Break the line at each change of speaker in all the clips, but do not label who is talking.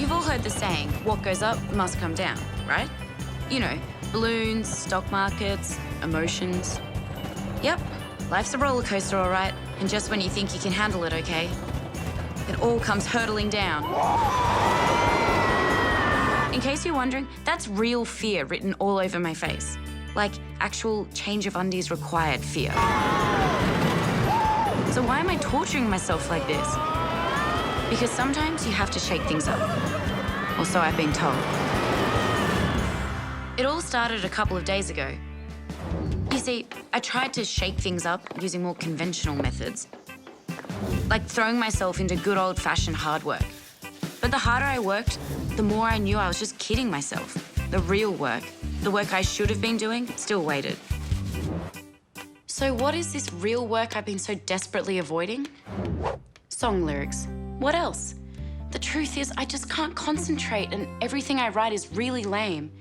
You've all heard the saying, what goes up must come down, right? You know, balloons, stock markets, emotions. Yep, life's a roller coaster, all right. And just when you think you can handle it, okay, it all comes hurtling down. In case you're wondering, that's real fear written all over my face. Like actual change of undies required fear. So why am I torturing myself like this? Because sometimes you have to shake things up. Or so I've been told. It all started a couple of days ago. You see, I tried to shake things up using more conventional methods. Like throwing myself into good old-fashioned hard work. But the harder I worked, the more I knew I was just kidding myself. The real work, the work I should have been doing, still waited. So what is this real work I've been so desperately avoiding? Song lyrics. What else? The truth is, I just can't concentrate and everything I write is really lame.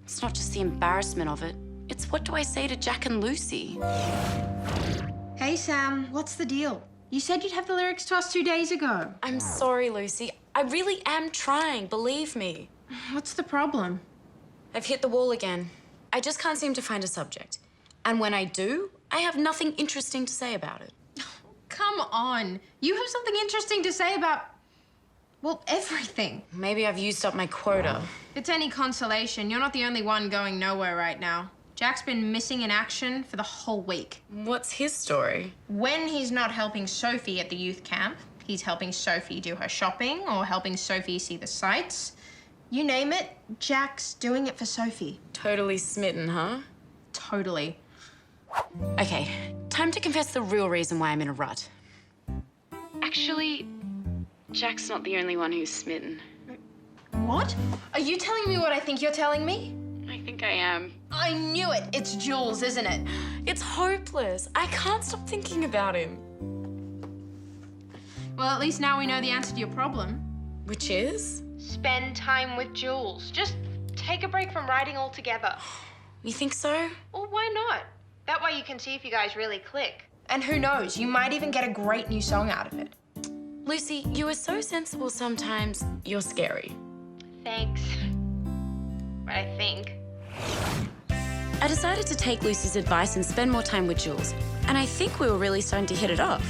It's not just the embarrassment of it. It's what do I say to Jack and Lucy?
Hey, Sam, what's the deal? You said you'd have the lyrics to us 2 days ago.
I'm sorry, Lucy. I really am trying, believe me.
What's the problem?
I've hit the wall again. I just can't seem to find a subject. And when I do, I have nothing interesting to say about it.
Come on. You have something interesting to say about, well, everything.
Maybe I've used up my quota.
If it's any consolation, you're not the only one going nowhere right now. Jack's been missing in action for the whole week.
What's his story?
When he's not helping Sophie at the youth camp, he's helping Sophie do her shopping or helping Sophie see the sights. You name it, Jack's doing it for Sophie.
Totally smitten, huh?
Totally.
Okay, time to confess the real reason why I'm in a rut. Actually, Jack's not the only one who's smitten.
What? Are you telling me what I think you're telling me?
I think I am.
I knew it. It's Jules, isn't it?
It's hopeless. I can't stop thinking about him.
Well, at least now we know the answer to your problem.
Which is?
Spend time with Jules. Just take a break from writing altogether.
You think so?
Well, why not? That way you can see if you guys really click. And who knows, you might even get a great new song out of it.
Lucy, you are so sensible sometimes, you're scary.
Thanks. But I think.
I decided to take Lucy's advice and spend more time with Jules. And I think we were really starting to hit it off.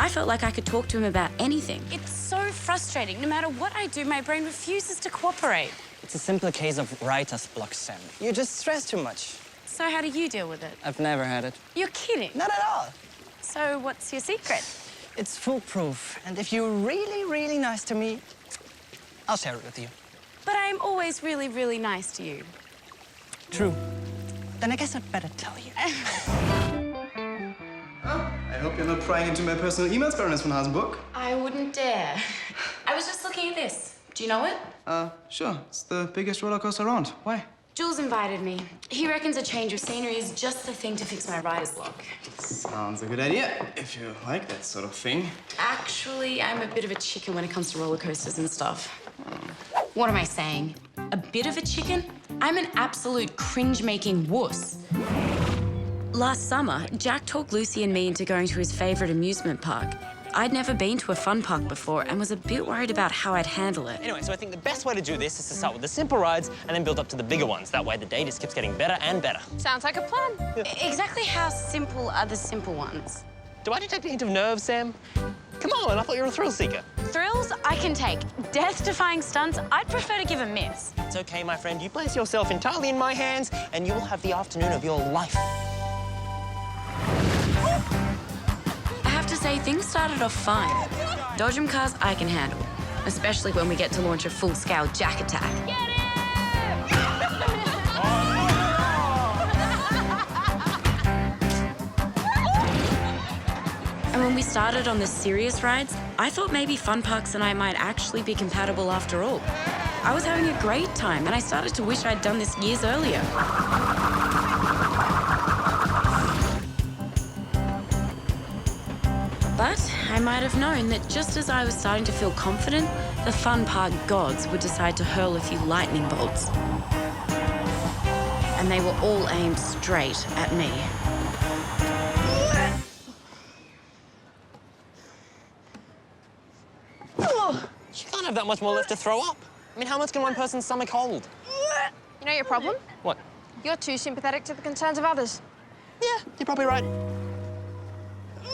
I felt like I could talk to him about anything. It's so frustrating. No matter what I do, my brain refuses to cooperate.
It's a simple case of writer's block, Sam. You just stress too much.
So how do you deal with it?
I've never had it.
You're kidding.
Not at all.
So what's your secret?
It's foolproof. And if you're really, really nice to me, I'll share it with you.
But I'm always really, really nice to you.
True. Then I guess I'd better tell you.
I hope you're not prying into my personal emails, Baroness von Hasenburg.
I wouldn't dare. I was just looking at this. Do you know it?
Sure. It's the biggest roller coaster around. Why?
Jules invited me. He reckons a change of scenery is just the thing to fix my writer's block.
Sounds a good idea, if you like that sort of thing.
Actually, I'm a bit of a chicken when it comes to roller coasters and stuff. What am I saying? A bit of a chicken? I'm an absolute cringe-making wuss. Last summer, Jack talked Lucy and me into going to his favourite amusement park. I'd never been to a fun park before and was a bit worried about how I'd handle it.
Anyway, so I think the best way to do this is to start with the simple rides and then build up to the bigger ones. That way the day just keeps getting better and better.
Sounds like a plan.
Exactly how simple are the simple ones?
Do I detect a hint of nerves, Sam? Come on, I thought you were a thrill seeker.
Thrills, I can take. Death-defying stunts, I'd prefer to give a miss.
It's okay, my friend. You place yourself entirely in my hands and you will have the afternoon of your life.
I have to say, things started off fine. Dodgem cars I can handle, especially when we get to launch a full-scale Jack attack.
Get him!
And when we started on the serious rides, I thought maybe fun parks and I might actually be compatible after all. I was having a great time, and I started to wish I'd done this years earlier. But I might have known that just as I was starting to feel confident, the fun park gods would decide to hurl a few lightning bolts. And they were all aimed straight at me.
You can't have that much more left to throw up. I mean, how much can one person's stomach hold?
You know your problem?
What?
You're too sympathetic to the concerns of others.
Yeah, you're probably right.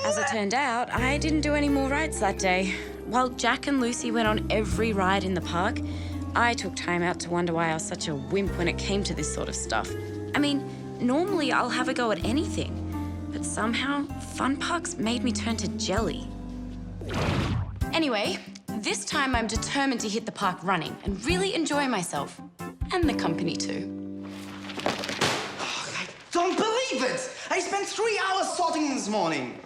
As it turned out, I didn't do any more rides that day. While Jack and Lucy went on every ride in the park, I took time out to wonder why I was such a wimp when it came to this sort of stuff. I mean, normally I'll have a go at anything, but somehow fun parks made me turn to jelly. Anyway, this time I'm determined to hit the park running and really enjoy myself. And the company too.
I don't believe it! I spent 3 hours sorting this morning.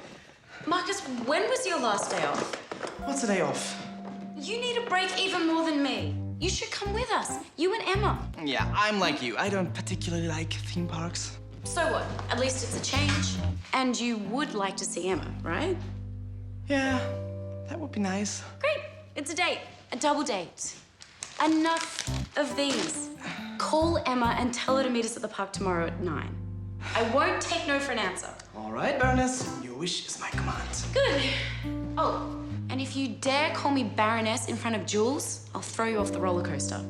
Marcus, when was your last day off?
What's a day off?
You need a break even more than me. You should come with us, you and Emma.
Yeah, I'm like you. I don't particularly like theme parks.
So what? At least it's a change. And you would like to see Emma, right?
Yeah, that would be nice.
Great. It's a date. A double date. Enough of these. Call Emma and tell her to meet us at the park tomorrow at 9. I won't take no for an answer.
All right, Baroness. Your wish is my command.
Good. Oh, and if you dare call me Baroness in front of Jules, I'll throw you off the roller coaster.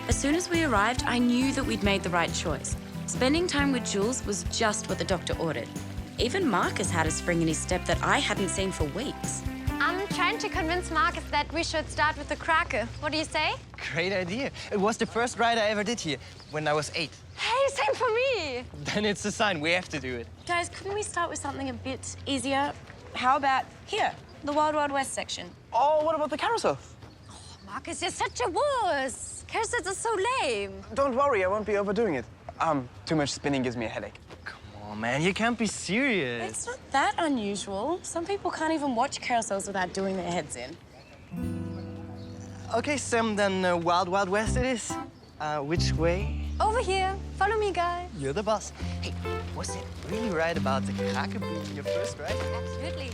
As soon as we arrived, I knew that we'd made the right choice. Spending time with Jules was just what the doctor ordered. Even Marcus had a spring in his step that I hadn't seen for weeks.
I'm trying to convince Marcus that we should start with the cracker. What do you say?
Great idea. It was the first ride I ever did here, when I was 8.
Hey, same for me.
Then it's a sign we have to do it.
Guys, couldn't we start with something a bit easier? How about here, the Wild Wild West section?
Oh, what about the carousel?
Marcus, you're such a wuss. Carousels are so lame.
Don't worry, I won't be overdoing it. Too much spinning gives me a headache. Come on, man, you can't be serious.
It's not that unusual. Some people can't even watch carousels without doing their heads in.
Okay, Sam, then Wild Wild West it is. Which way?
Over here. Follow me, guys.
You're the boss. Hey, was it really right about the cracker being your first ride?
Absolutely.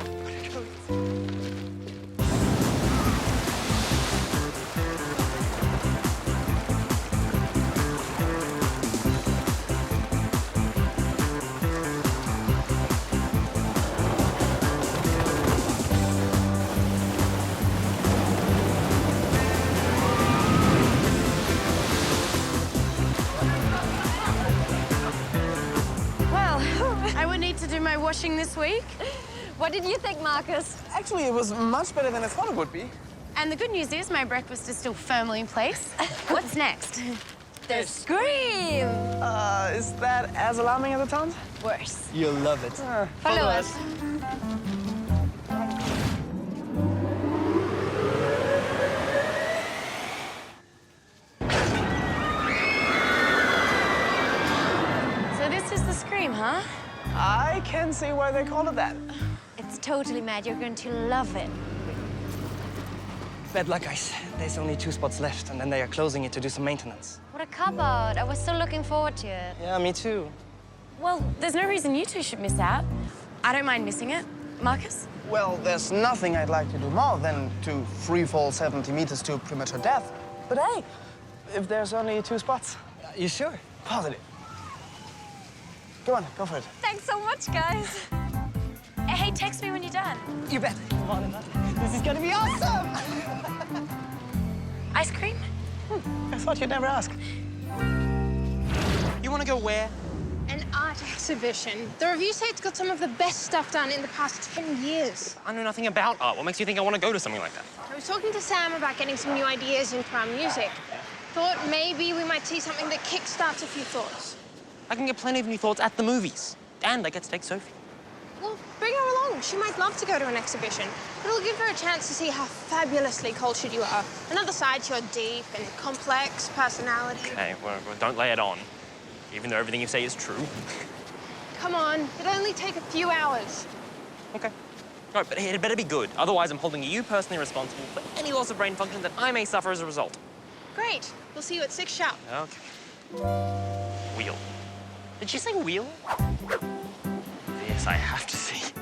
I would need to do my washing this week.
What did you think, Marcus?
Actually, it was much better than I thought it would be.
And the good news is my breakfast is still firmly in place. What's next?
The scream.
Is that as alarming as it sounds?
Worse.
You'll love it.
Follow us.
So this is the scream, huh?
I can see why they call it that.
It's totally mad. You're going to love it.
Bad luck, guys. There's only 2 spots left, and then they are closing it to do some maintenance.
What a cop-out. I was so looking forward to it.
Yeah, me too.
Well, there's no reason you two should miss out. I don't mind missing it. Marcus?
Well, there's nothing I'd like to do more than to free fall 70 meters to premature death. But hey, if there's only 2 spots. You sure? Positive. Go on, go for it.
Thanks so much, guys.
Hey, text me when you're done.
You bet. Come on, Emma. This is gonna be awesome!
Ice cream?
I thought you'd never ask.
You want to go where?
An art exhibition. The reviews say it's got some of the best stuff done in the past 10 years.
I know nothing about art. What makes you think I want to go to something like that?
I was talking to Sam about getting some new ideas into our music. Thought maybe we might see something that kickstarts a few thoughts.
I can get plenty of new thoughts at the movies. And I get to take Sophie.
Well, bring her along. She might love to go to an exhibition. It'll give her a chance to see how fabulously cultured you are. Another side to your deep and complex personality.
Okay, well, don't lay it on. Even though everything you say is true.
Come on, it'll only take a few hours.
Okay. All right, but it better be good. Otherwise, I'm holding you personally responsible for any loss of brain function that I may suffer as a result.
Great. We'll see you at 6 sharp.
Okay. Wheel. Did she say wheel? This I have to see.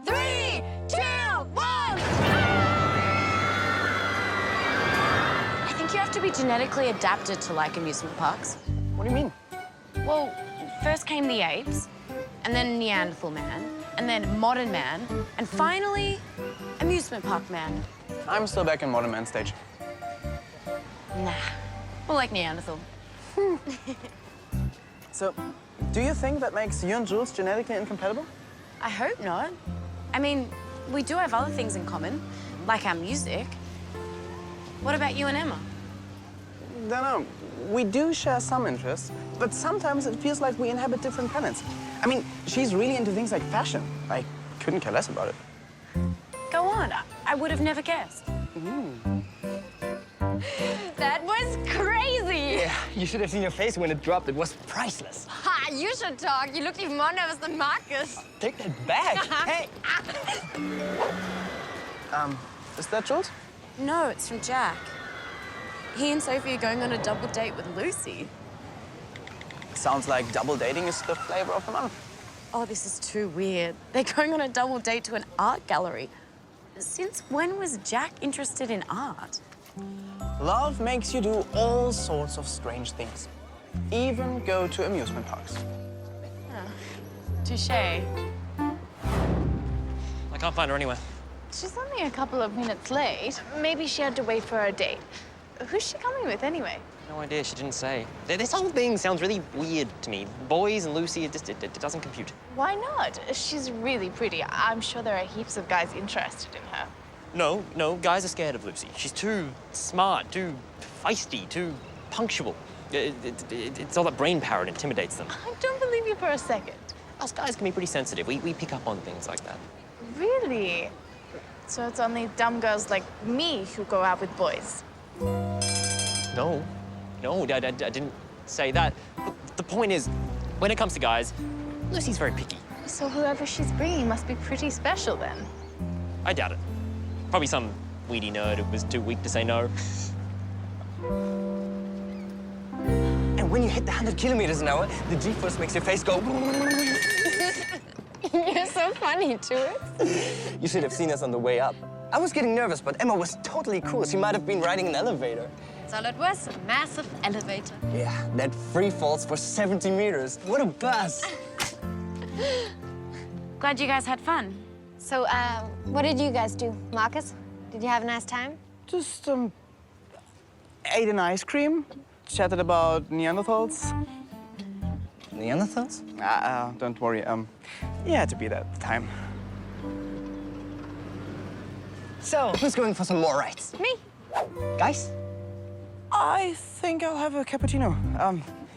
3, 2, 1.
I think you have to be genetically adapted to like amusement parks.
What do you mean?
Well, first came the apes, and then Neanderthal man, and then modern man, and finally, amusement park man.
I'm still back in modern man stage.
Nah, more like Neanderthal.
So, do you think that makes you and Jules genetically incompatible?
I hope not. I mean, we do have other things in common, like our music. What about you and Emma?
Don't know. We do share some interests, but sometimes it feels like we inhabit different planets. I mean, she's really into things like fashion. I couldn't care less about it.
Go on. I would have never guessed.
That was crazy!
Yeah, you should have seen your face when it dropped. It was priceless.
Ha! You should talk. You looked even more nervous than Marcus.
Take that back. Hey.
Is that Jules?
No, it's from Jack. He and Sophie are going on a double date with Lucy.
Sounds like double dating is the flavor of the month.
Oh, this is too weird. They're going on a double date to an art gallery. Since when was Jack interested in art?
Love makes you do all sorts of strange things. Even go to amusement parks.
Touché.
I can't find her anywhere.
She's only a couple of minutes late. Maybe she had to wait for her date. Who's she coming with anyway?
No idea, she didn't say. This whole thing sounds really weird to me. Boys and Lucy, it doesn't compute.
Why not? She's really pretty. I'm sure there are heaps of guys interested in her.
No, guys are scared of Lucy. She's too smart, too feisty, too punctual. It's all that brain power that intimidates them.
I don't believe you for a second.
Us guys can be pretty sensitive. We pick up on things like that.
Really? So it's only dumb girls like me who go out with boys?
No, I didn't say that. The point is, when it comes to guys, Lucy's very picky.
So whoever she's bringing must be pretty special then.
I doubt it. Probably some weedy nerd who was too weak to say no.
And when you hit the 100 kilometers an hour, the G-force makes your face go.
You're so funny, Jules.
You should have seen us on the way up. I was getting nervous, but Emma was totally cool. She might have been riding an elevator.
So it was a massive elevator.
Yeah, that free falls for 70 meters. What a buzz!
Glad you guys had fun.
So, what did you guys do? Marcus, did you have a nice time?
Just, ate an ice cream, chatted about Neanderthals.
Neanderthals?
Don't worry, you had to be there at the time.
So, who's going for some more rides?
Me.
Guys?
I think I'll have a cappuccino.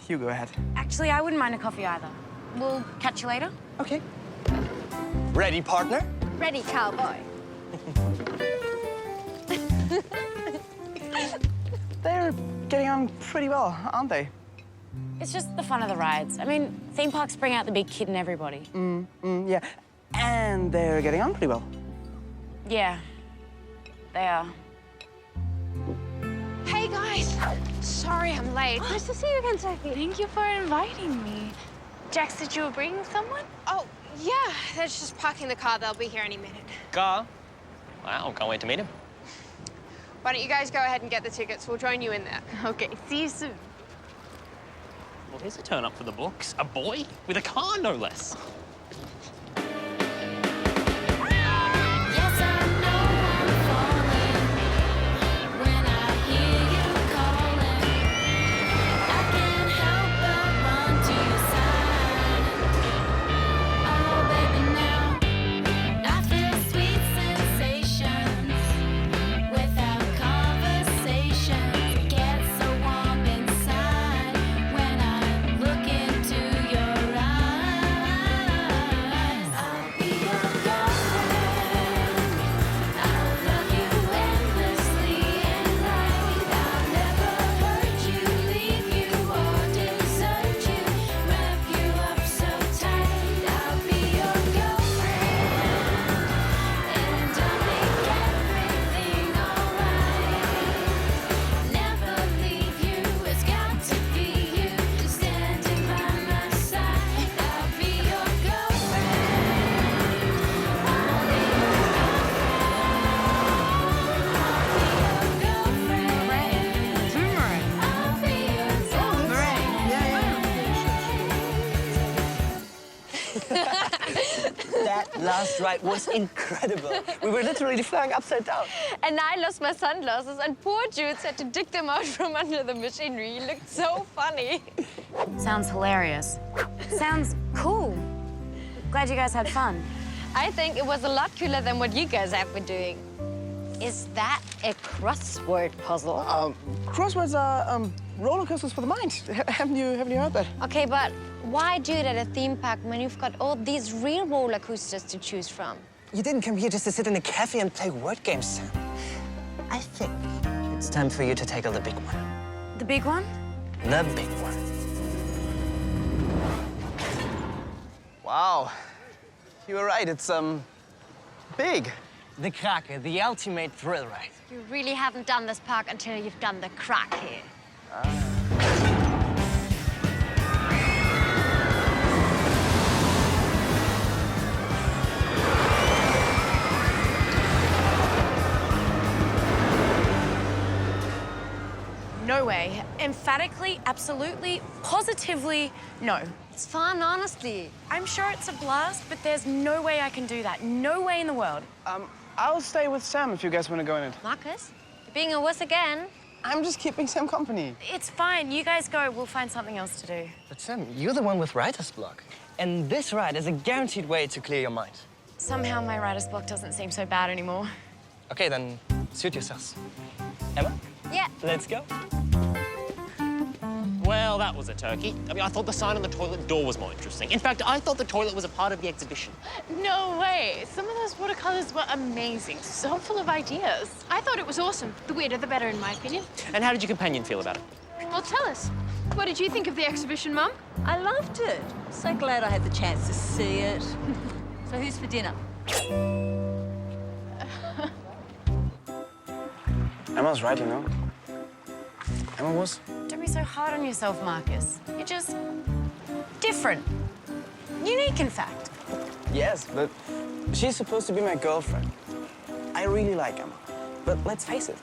You go ahead.
Actually, I wouldn't mind a coffee either. We'll catch you later.
Okay.
Ready, partner?
Ready, cowboy.
They're getting on pretty well, aren't they?
It's just the fun of the rides. I mean, theme parks bring out the big kid in everybody.
Yeah. And they're getting on pretty well.
Yeah, they are.
Hey, guys. Sorry I'm late. Nice to see you again, Sophie.
Thank you for inviting me. Jack said you were bringing someone?
Oh, yeah. They're just parking the car. They'll be here any minute.
Gar? Wow, can't wait to meet him.
Why don't you guys go ahead and get the tickets? We'll join you in there.
Okay, see you soon.
Well, here's a turn up for the books. A boy with a car, no less.
That last ride was incredible. We were literally flying upside down.
And I lost my sunglasses, and poor Jude had to dig them out from under the machinery. He looked so funny.
Sounds hilarious. Sounds cool. Glad you guys had fun.
I think it was a lot cooler than what you guys have been doing. Is that a crossword puzzle?
Crosswords are roller coasters for the mind. Haven't you heard that?
Okay, but why do it at a theme park when you've got all these real roller coasters to choose from?
You didn't come here just to sit in a cafe and play word games, Sam. I think it's time for you to tackle the big one.
The big one?
The big one.
Wow. You were right. It's, big.
The Krake, the ultimate thrill ride.
You really haven't done this park until you've done the crack here.
No way. Emphatically, absolutely, positively, no.
It's fun, honestly.
I'm sure it's a blast, but there's no way I can do that. No way in the world.
I'll stay with Sam if you guys want to go in it.
Marcus, you're being a wuss again.
I'm just keeping Sam company.
It's fine. You guys go. We'll find something else to do.
But Sam, you're the one with writer's block. And this ride is a guaranteed way to clear your mind.
Somehow my writer's block doesn't seem so bad anymore.
Okay, then suit yourselves. Emma,
Yeah.
let's go.
Well, that was a turkey. I mean, I thought the sign on the toilet door was more interesting. In fact, I thought the toilet was a part of the exhibition.
No way. Some of those watercolors were amazing. So full of ideas.
I thought it was awesome. The weirder, the better, in my opinion.
And how did your companion feel about it?
Well, tell us. What did you think of the exhibition, Mum?
I loved it. So glad I had the chance to see it. So who's for dinner?
Emma's right, you know. Emma was.
Don't be so hard on yourself, Marcus. You're just different. Unique, in fact.
Yes, but she's supposed to be my girlfriend. I really like Emma. But let's face it,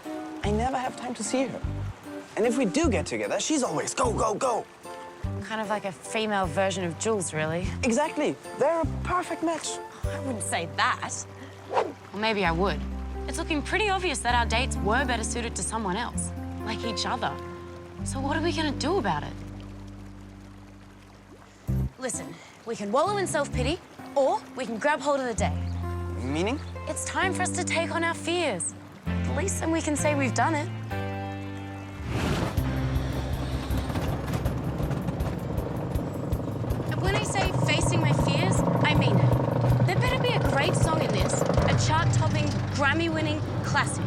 I never have time to see her. And if we do get together, she's always go, go, go.
Kind of like a female version of Jules, really.
Exactly. They're a perfect match.
I wouldn't say that. Or maybe I would. It's looking pretty obvious that our dates were better suited to someone else, like each other. So what are we gonna do about it? Listen, we can wallow in self-pity, or we can grab hold of the day.
Meaning?
It's time for us to take on our fears. The least thing we can say we've done it. And when I say facing my fears, I mean it. There better be a great song in this, a chart-topping, Grammy-winning classic.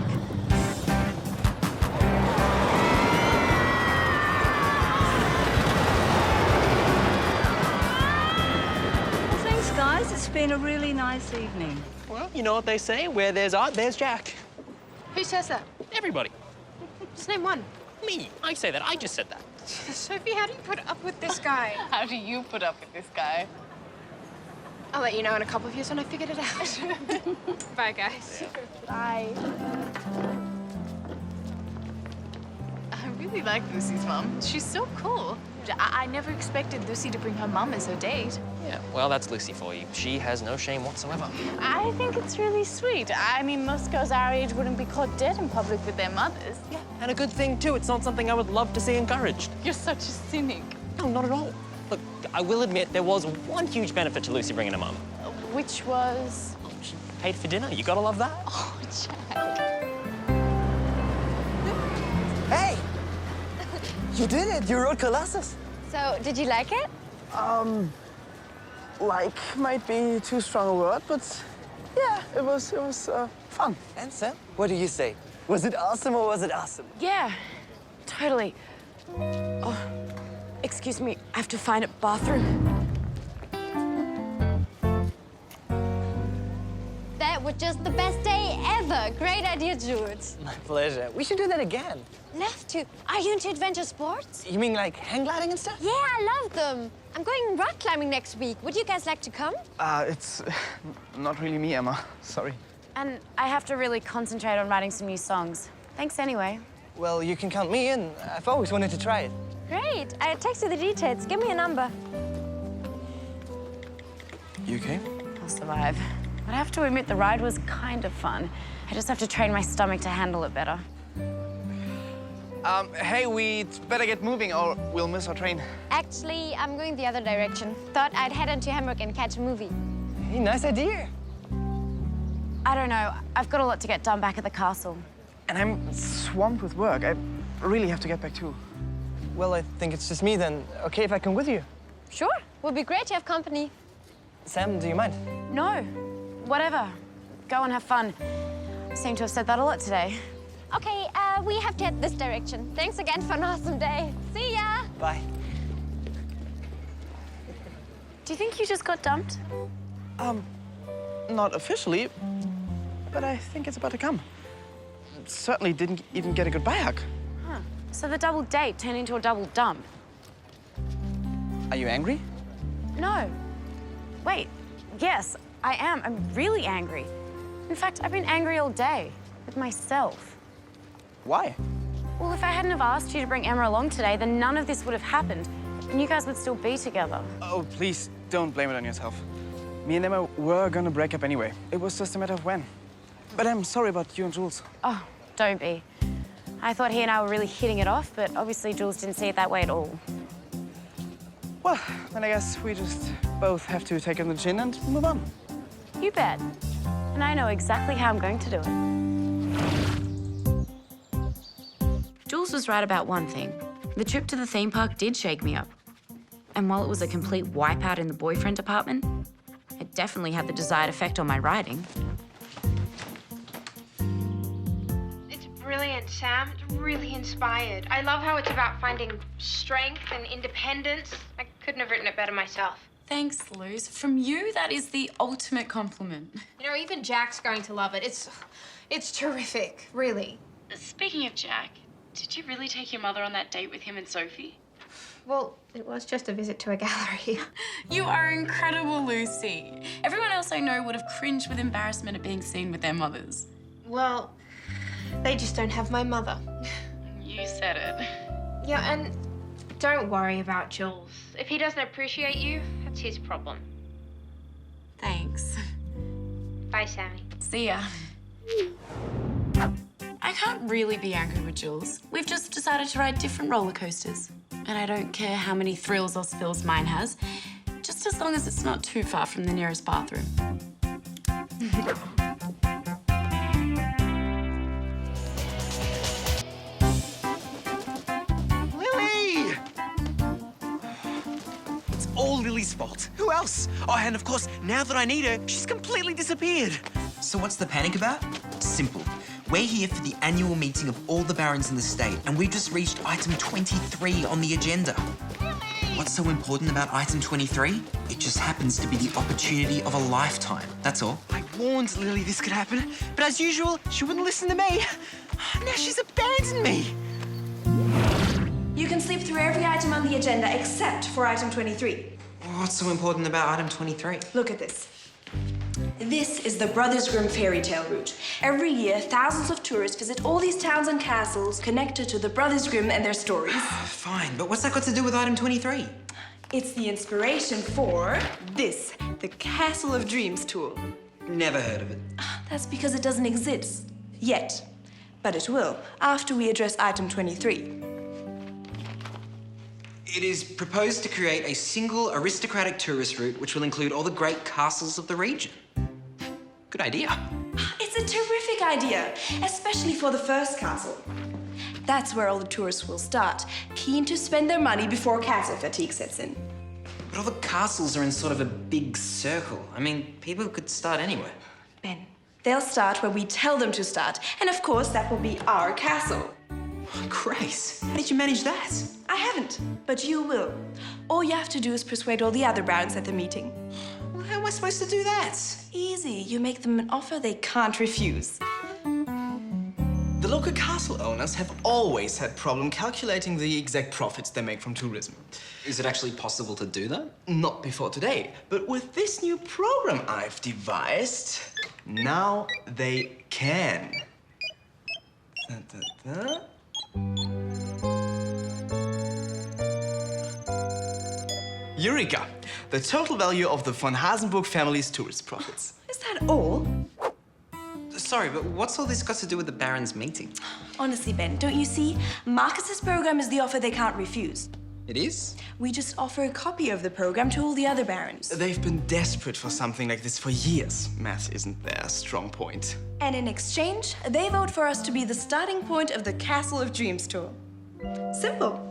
Well, thanks, guys. It's been a really nice evening.
Well, you know what they say, where there's art, there's Jack.
Who says that?
Everybody.
Just name one.
Me. I say that. I just said that.
Sophie, how do you put up with this guy?
How do you put up with this guy?
I'll let you know in a couple of years when I figured it out. Bye, guys.
Bye. I really like Lucy's mum. She's so cool. I never expected Lucy to bring her mum as her date.
Yeah, well, that's Lucy for you. She has no shame whatsoever.
I think it's really sweet. I mean, most girls our age wouldn't be caught dead in public with their mothers.
Yeah, and a good thing, too. It's not something I would love to see encouraged.
You're such a cynic.
No, not at all. Look, I will admit there was one huge benefit to Lucy bringing her mum.
Which was...
She paid for dinner. You gotta love that.
Oh, Jack.
Hey! You did it! You wrote Colossus!
So, did you like it?
Like might be too strong a word, but yeah, it was fun.
And Sam, what do you say? Was it awesome or was it awesome?
Yeah, totally. Oh, excuse me, I have to find a bathroom.
That was just the best day ever. Great idea, Jude.
My pleasure. We should do that again.
Love to. Are you into adventure sports?
You mean like hang gliding and stuff?
Yeah, I love them. I'm going rock climbing next week. Would you guys like to come?
It's not really me, Emma. Sorry.
And I have to really concentrate on writing some new songs. Thanks anyway.
Well, you can count me in. I've always wanted to try it.
Great. I text you the details. Give me a number.
You okay?
I'll survive. But I have to admit, the ride was kind of fun. I just have to train my stomach to handle it better.
Hey, we'd better get moving or we'll miss our train.
Actually, I'm going the other direction. Thought I'd head into Hamburg and catch a movie.
Hey, nice idea.
I don't know. I've got a lot to get done back at the castle.
And I'm swamped with work. I really have to get back too.
Well, I think it's just me then. Okay if I come with you?
Sure, would be great to have company.
Sam, do you mind?
No, whatever. Go and have fun. I seem to have said that a lot today.
Okay, we have to head this direction. Thanks again for an awesome day. See ya!
Bye.
Do you think you just got dumped?
Not officially, but I think it's about to come. Certainly didn't even get a goodbye hug.
Huh. So the double date turned into a double dump.
Are you angry?
No. Wait, yes, I am. I'm really angry. In fact, I've been angry all day with myself.
Why?
Well, if I hadn't have asked you to bring Emma along today, then none of this would have happened, and you guys would still be together.
Oh, please don't blame it on yourself. Me and Emma were gonna break up anyway. It was just a matter of when. But I'm sorry about you and Jules.
Oh, don't be. I thought he and I were really hitting it off, but obviously Jules didn't see it that way at all.
Well, then I guess we just both have to take on the chin and move on.
You bet. And I know exactly how I'm going to do it. Jules was right about one thing. The trip to the theme park did shake me up. And while it was a complete wipeout in the boyfriend department, it definitely had the desired effect on my writing.
It's brilliant, Sam. It's really inspired. I love how it's about finding strength and independence. I couldn't have written it better myself.
Thanks, Luz. From you, that is the ultimate compliment.
You know, even Jack's going to love it. It's terrific, really.
Speaking of Jack, did you really take your mother on that date with him and Sophie?
Well, it was just a visit to a gallery.
You are incredible, Lucy. Everyone else I know would have cringed with embarrassment at being seen with their mothers.
Well, they just don't have my mother.
You said it.
Yeah, and don't worry about Jules. If he doesn't appreciate you, that's his problem.
Thanks.
Bye, Sammy.
See ya. I can't really be angry with Jules. We've just decided to ride different roller coasters. And I don't care how many thrills or spills mine has, just as long as it's not too far from the nearest bathroom.
Lily! It's all Lily's fault. Who else? Oh, and of course, now that I need her, she's completely disappeared.
So what's the panic about? Simple. We're here for the annual meeting of all the barons in the state, and we've just reached item 23 on the agenda. What's so important about item 23? It just happens to be the opportunity of a lifetime, that's all.
I warned Lily this could happen, but as usual, she wouldn't listen to me. Now she's abandoned me.
You can sleep through every item on the agenda except for item 23.
What's so important about item 23?
Look at this. This is the Brothers Grimm fairy tale route. Every year, thousands of tourists visit all these towns and castles connected to the Brothers Grimm and their stories.
Fine, but what's that got to do with item 23?
It's the inspiration for this, the Castle of Dreams tool.
Never heard of it.
That's because it doesn't exist yet. But it will, after we address item 23.
It is proposed to create a single aristocratic tourist route which will include all the great castles of the region. Good idea.
It's a terrific idea, especially for the first castle. That's where all the tourists will start, keen to spend their money before castle fatigue sets in.
But all the castles are in sort of a big circle. I mean, people could start anywhere.
Ben, they'll start where we tell them to start, and of course that will be our castle.
Grace, how did you manage that?
I haven't, but you will. All you have to do is persuade all the other barons at the meeting.
Well, how am I supposed to do that?
Easy. You make them an offer they can't refuse.
The local castle owners have always had problem calculating the exact profits they make from tourism.
Is it actually possible to do that?
Not before today, but with this new program I've devised, now they can. Eureka!
the total value of the von Hasenburg family's tourist profits.
Is that all?
Sorry, but what's all this got to do with the Baron's meeting?
Honestly, Ben, don't you see? Marcus's program is the offer they can't refuse.
It is?
We just offer a copy of the program to all the other barons.
They've been desperate for something like this for years. Math isn't their strong point.
And in exchange, they vote for us to be the starting point of the Castle of Dreams tour. Simple.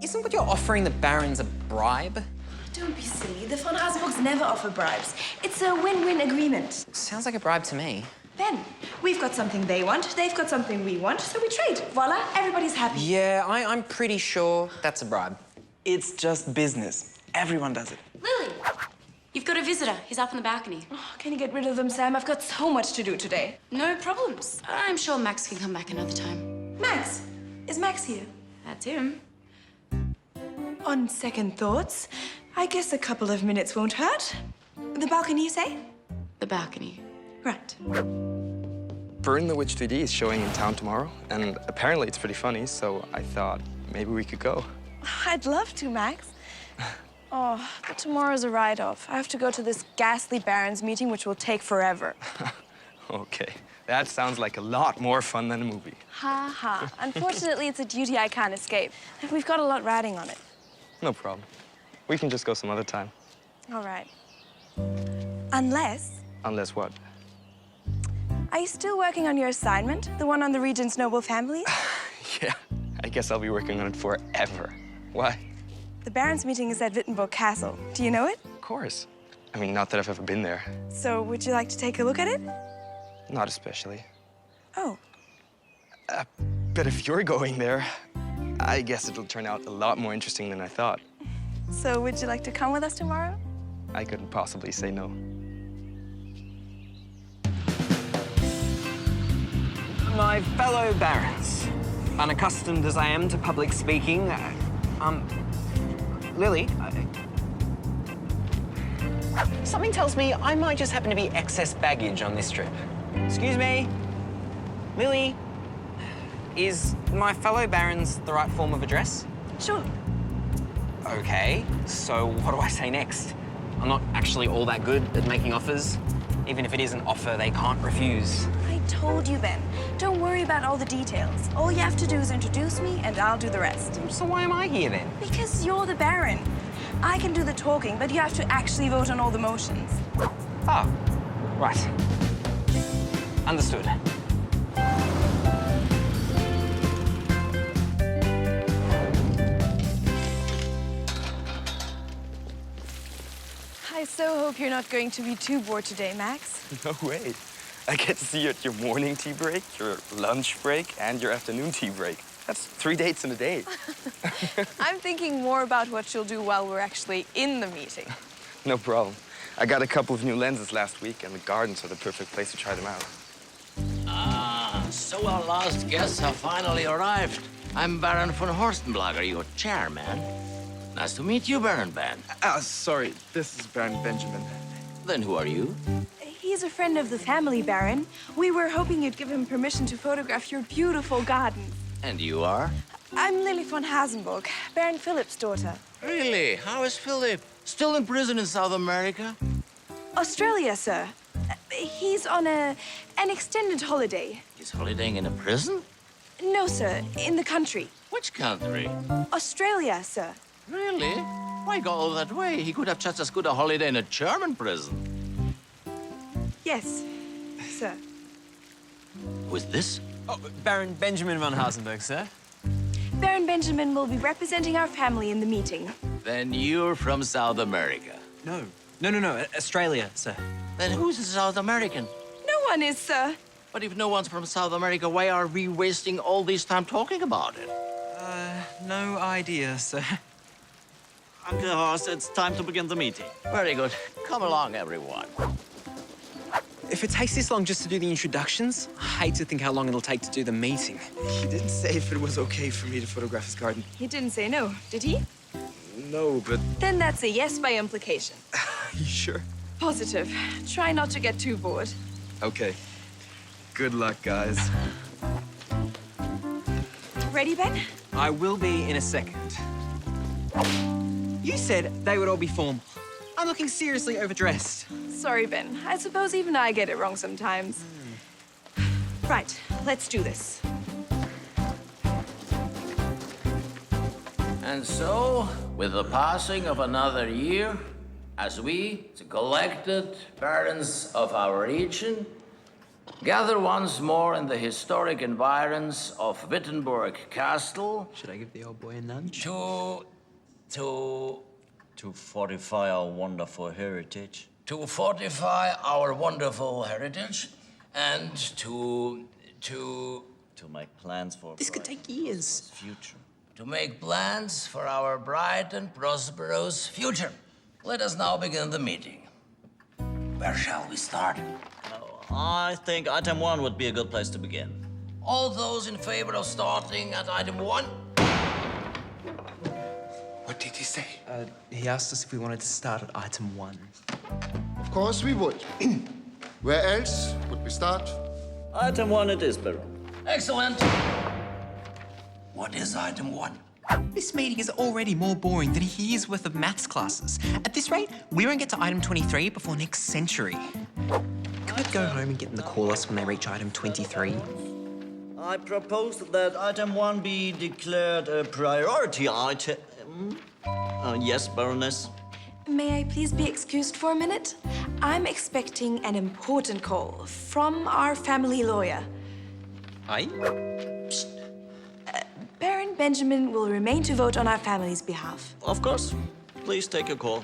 Isn't what you're offering the Barons a bribe?
Don't be silly. The von Hasenburgs never offer bribes. It's a win-win agreement.
Sounds like a bribe to me.
Ben, we've got something they want, they've got something we want, so we trade. Voila, everybody's happy.
Yeah, I'm pretty sure that's a bribe.
It's just business. Everyone does it.
Lily, you've got a visitor. He's up on the balcony.
Oh, can you get rid of them, Sam? I've got so much to do today.
No problems. I'm sure Max can come back another time.
Max? Is Max here?
That's him.
On second thoughts, I guess a couple of minutes won't hurt. The balcony, you say?
The balcony.
Right.
Burn the Witch 3D is showing in town tomorrow, and apparently it's pretty funny, so I thought maybe we could go.
I'd love to, Max. Oh, but tomorrow's a write-off. I have to go to this ghastly Barons meeting, which will take forever.
Okay, that sounds like a lot more fun than a movie.
Ha ha. Unfortunately, it's a duty I can't escape. We've got a lot riding on it.
No problem. We can just go some other time.
All right. Unless...
Unless what?
Are you still working on your assignment? The one on the Regent's noble family?
Yeah, I guess I'll be working on it forever. Why?
The Barons meeting is at Wittenberg Castle. Do you know it?
Of course. I mean, not that I've ever been there.
So, would you like to take a look at it?
Not especially.
Oh.
But if you're going there, I guess it'll turn out a lot more interesting than I thought.
So, would you like to come with us tomorrow?
I couldn't possibly say no.
My fellow barons, unaccustomed as I am to public speaking, Lily, something tells me I might just happen to be excess baggage on this trip. Excuse me? Lily, is my fellow barons the right form of address?
Sure.
Okay, so what do I say next? I'm not actually all that good at making offers. Even if it is an offer they can't refuse.
I told you, Ben. Don't worry about all the details. All you have to do is introduce me, and I'll do the rest.
So why am I here, then?
Because you're the Baron. I can do the talking, but you have to actually vote on all the motions.
Oh, right. Understood.
I so hope you're not going to be too bored today, Max.
No way. I get to see you at your morning tea break, your lunch break, and your afternoon tea break. That's 3 dates in a day.
I'm thinking more about what you'll do while we're actually in the meeting.
No problem. I got a couple of new lenses last week, and the gardens are the perfect place to try them out.
Ah, so our last guests have finally arrived. I'm Baron von Horstenblager, your chairman. Nice to meet you, Baron Ben.
Sorry, this is Baron Benjamin.
Then who are you?
He's a friend of the family, Baron. We were hoping you'd give him permission to photograph your beautiful garden.
And you are?
I'm Lily von Hasenburg, Baron Philip's daughter.
Really? How is Philip? Still in prison in South America?
Australia, sir. He's on an extended holiday.
He's holidaying in a prison?
No, sir, in the country.
Which country?
Australia, sir.
Really? Why go all that way? He could have just as good a holiday in a German prison.
Yes, sir.
Who is this?
Oh, Baron Benjamin von Hasenburg, sir.
Baron Benjamin will be representing our family in the meeting.
Then you're from South America.
No, Australia, sir.
Then who's a South American?
No one is, sir.
But if no one's from South America, why are we wasting all this time talking about it?
No idea, sir.
Uncle Horst, it's time to begin the meeting.
Very good. Come along, everyone.
If it takes this long just to do the introductions, I hate to think how long it'll take to do the meeting.
He didn't say if it was okay for me to photograph his garden.
He didn't say no, did he?
No, but...
Then that's a yes by implication.
You sure?
Positive. Try not to get too bored.
Okay. Good luck, guys.
Ready, Ben?
I will be in a second. You said they would all be formal.
I'm looking seriously overdressed.
Sorry, Ben. I suppose even I get it wrong sometimes. Right, let's do this.
And so, with the passing of another year, as we, the collected barons of our region, gather once more in the historic environs of Wittenberg Castle.
Should I give the old boy a nudge?
To fortify our wonderful heritage. To fortify our wonderful heritage and to make plans for
This could take years.
future. To make plans for our bright and prosperous future. Let us now begin the meeting. Where shall we start?
I think item 1 would be a good place to begin.
All those in favor of starting at item 1?
What did he say?
He asked us if we wanted to start at item 1.
Of course we would. Where else would we start?
Item 1 it is, Baron.
Excellent. What is item 1?
This meeting is already more boring than a year's worth of maths classes. At this rate, we won't get to item 23 before next century. Can we go home and get them to call us when they reach item 23?
I propose that item 1 be declared a priority item. Yes, Baroness.
May I please be excused for a minute? I'm expecting an important call from our family lawyer.
Aye?
Baron Benjamin will remain to vote on our family's behalf.
Of course. Please take your call.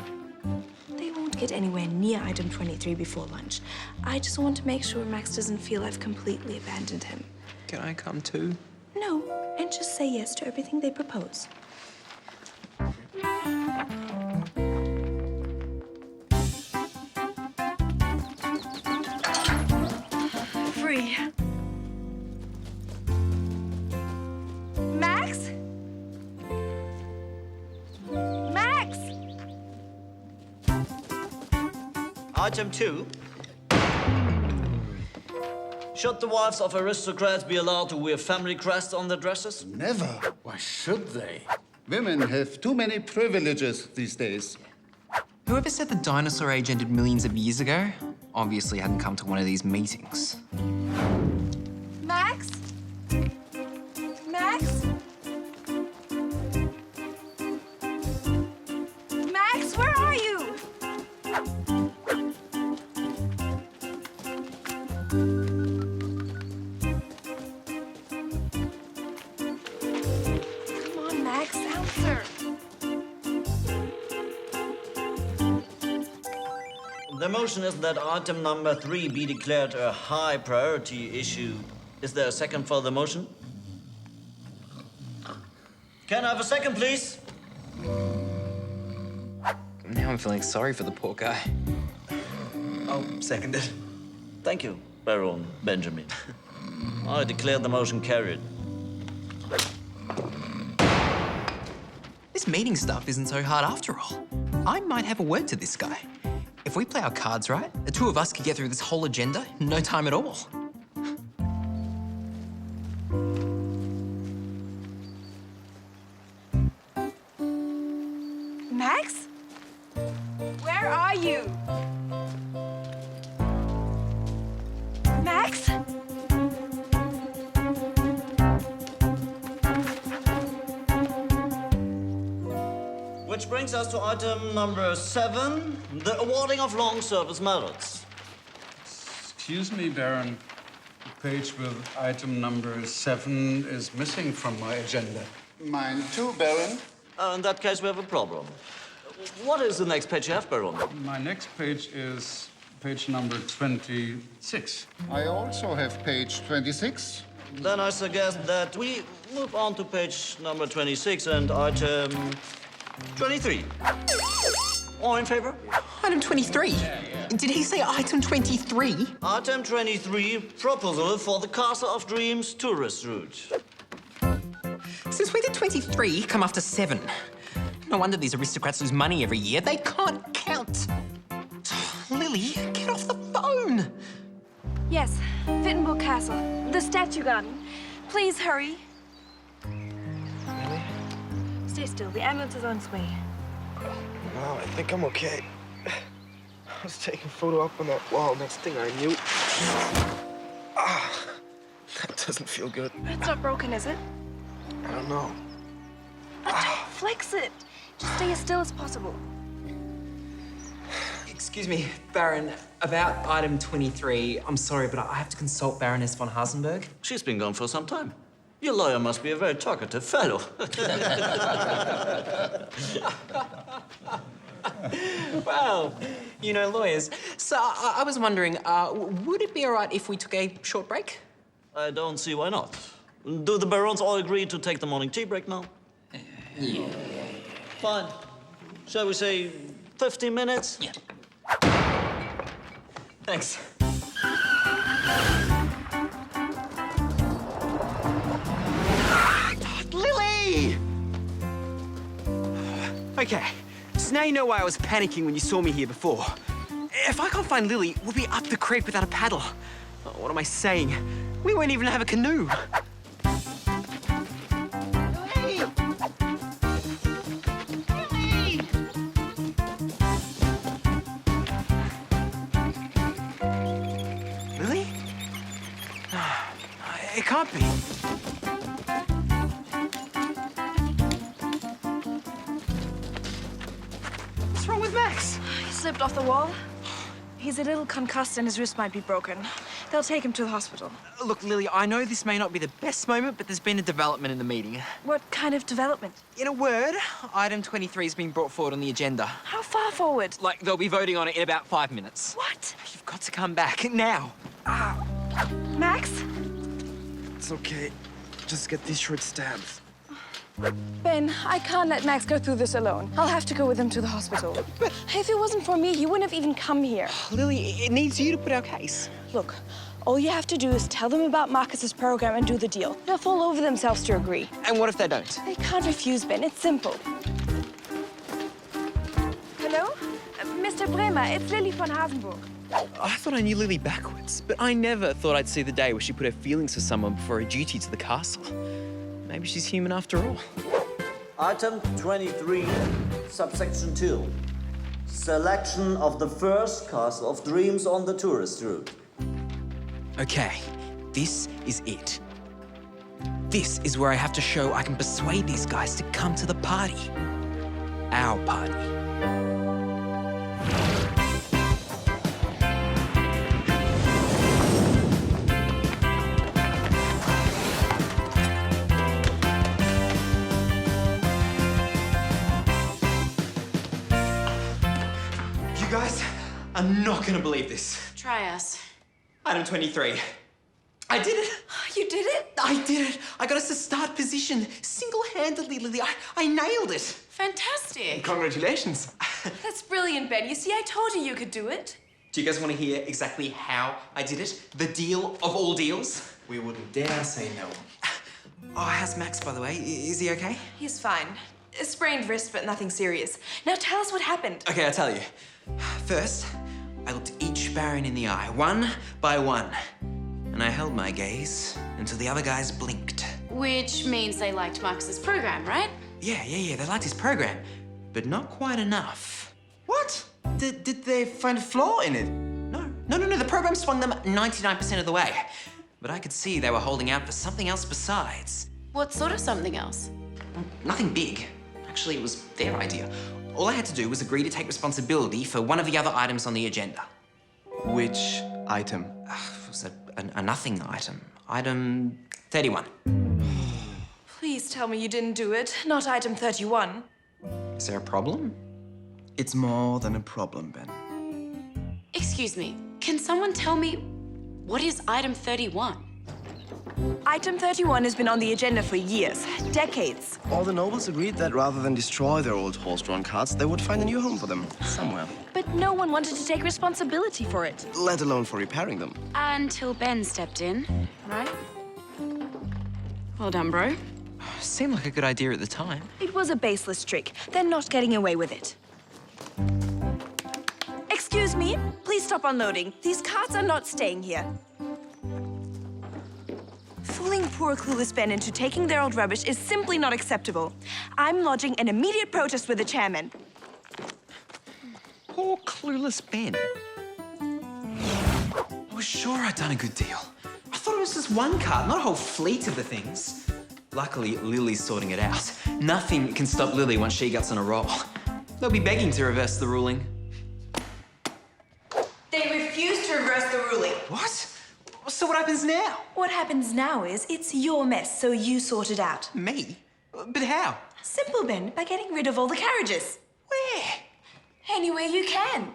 They won't get anywhere near item 23 before lunch. I just want to make sure Max doesn't feel I've completely abandoned him.
Can I come too?
No, and just say yes to everything they propose. Free. Max? Max?
Item 2. Should the wives of aristocrats be allowed to wear family crests on their dresses?
Never. Why should they? Women have too many privileges these days.
Whoever said the dinosaur age ended millions of years ago obviously hadn't come to one of these meetings.
Max? Max? Max, where are you? Come on, Max, answer.
The motion is that item number 3 be declared a high priority issue. Is there a second for the motion? Can I have a second, please?
Now I'm feeling sorry for the poor guy. I'll second it.
Thank you, Baron Benjamin. I declare the motion carried.
This meeting stuff isn't so hard after all. I might have a word to this guy. If we play our cards right, the two of us could get through this whole agenda in no time at all.
Max? Where are you? Max?
Which brings us to item number 7, the awarding of long service medals.
Excuse me, Baron. The page with item number 7 is missing from my agenda.
Mine too, Baron.
In that case, we have a problem. What is the next page you have, Baron?
My next page is page number 26.
I also have page 26.
Then I suggest that we move on to page number 26 and item 23. All in favor?
Item 23? Did he say item 23?
Item 23, proposal for the Castle of Dreams tourist route.
Since when did 23 come after 7? No wonder these aristocrats lose money every year. They can't count. Lily, get off the phone.
Yes, Wittenberg Castle, the statue garden. Please hurry.
Really?
Stay still, the ambulance is on its way.
No, I think I'm okay. I was taking a photo up on that wall. Next thing I knew... Ah, that doesn't feel good.
It's not broken, is it?
I don't know.
Don't flex it. Just stay as still as possible.
Excuse me, Baron, about item 23. I'm sorry, but I have to consult Baroness von Hasenberg.
She's been gone for some time. Your lawyer must be a very talkative fellow.
Well, you know lawyers. So I was wondering, would it be all right if we took a short break?
I don't see why not. Do the barons all agree to take the morning tea break now?
Yeah.
Fine. Shall we say 15 minutes?
Yeah. Thanks.
Lily!
Okay, so now you know why I was panicking when you saw me here before. If I can't find Lily, we'll be up the creek without a paddle. Oh, what am I saying? We won't even have a canoe. Lily? It can't be. What's wrong with Max?
He slipped off the wall. He's a little concussed and his wrist might be broken. They'll take him to the hospital.
Look, Lily, I know this may not be the best moment, but there's been a development in the meeting.
What kind of development?
In a word, item 23 has been brought forward on the agenda.
How far forward?
Like, they'll be voting on it in about 5 minutes.
What?
You've got to come back now.
Max?
It's okay. Just get these short stabs.
Ben, I can't let Max go through this alone. I'll have to go with him to the hospital.
But
if it wasn't for me, he wouldn't have even come here.
Lily, it needs you to put our case.
Look, all you have to do is tell them about Marcus's program and do the deal. They'll fall over themselves to agree.
And what if they don't?
They can't refuse, Ben. It's simple. Hello? Mr. Bremer, it's Lily von Hasenburg.
I thought I knew Lily backwards, but I never thought I'd see the day where she put her feelings for someone before her duty to the castle. Maybe she's human after all.
Item 23, subsection 2. Selection of the first Castle of Dreams on the tourist route.
Okay, this is it. This is where I have to show I can persuade these guys to come to the party. Our party.
You guys are not gonna believe this.
Try us.
Item 23. I did it.
You did it?
I did it. I got us to start position single-handedly, Lily. I nailed it.
Fantastic.
Congratulations.
That's brilliant, Ben. You see, I told you you could do it.
Do you guys want to hear exactly how I did it? The deal of all deals?
We wouldn't dare say no.
Oh, how's Max, by the way? Is he okay?
He's fine. A sprained wrist, but nothing serious. Now tell us what happened.
Okay, I'll tell you. First, I looked each baron in the eye, one by one. And I held my gaze until the other guys blinked.
Which means they liked Marcus's program, right?
Yeah, they liked his program, but not quite enough.
What? Did they find a flaw in it?
No, the program swung them 99% of the way. But I could see they were holding out for something else besides.
What sort of something else?
Nothing big. Actually, it was their idea. All I had to do was agree to take responsibility for one of the other items on the agenda.
Which item?
It was a nothing item. Item 31.
Please tell me you didn't do it, not item 31.
Is there a problem?
It's more than a problem, Ben.
Excuse me, can someone tell me what is item 31?
Item 31 has been on the agenda for years, decades.
All the nobles agreed that rather than destroy their old horse-drawn carts, they would find a new home for them, somewhere.
But no one wanted to take responsibility for it.
Let alone for repairing them.
Until Ben stepped in, right? Well done, bro.
Seemed like a good idea at the time.
It was a baseless trick. They're not getting away with it. Excuse me, please stop unloading. These carts are not staying here. Fooling poor clueless Ben into taking their old rubbish is simply not acceptable. I'm lodging an immediate protest with the chairman.
Poor clueless Ben. I was sure I'd done a good deal. I thought it was just one cart, not a whole fleet of the things. Luckily, Lily's sorting it out. Nothing can stop Lily once she gets on a roll. They'll be begging to reverse the ruling.
They refuse to reverse the ruling.
What? So what happens now?
What happens now is it's your mess, so you sort it out.
Me? But how?
Simple, Ben, by getting rid of all the carriages.
Where?
Anywhere you can.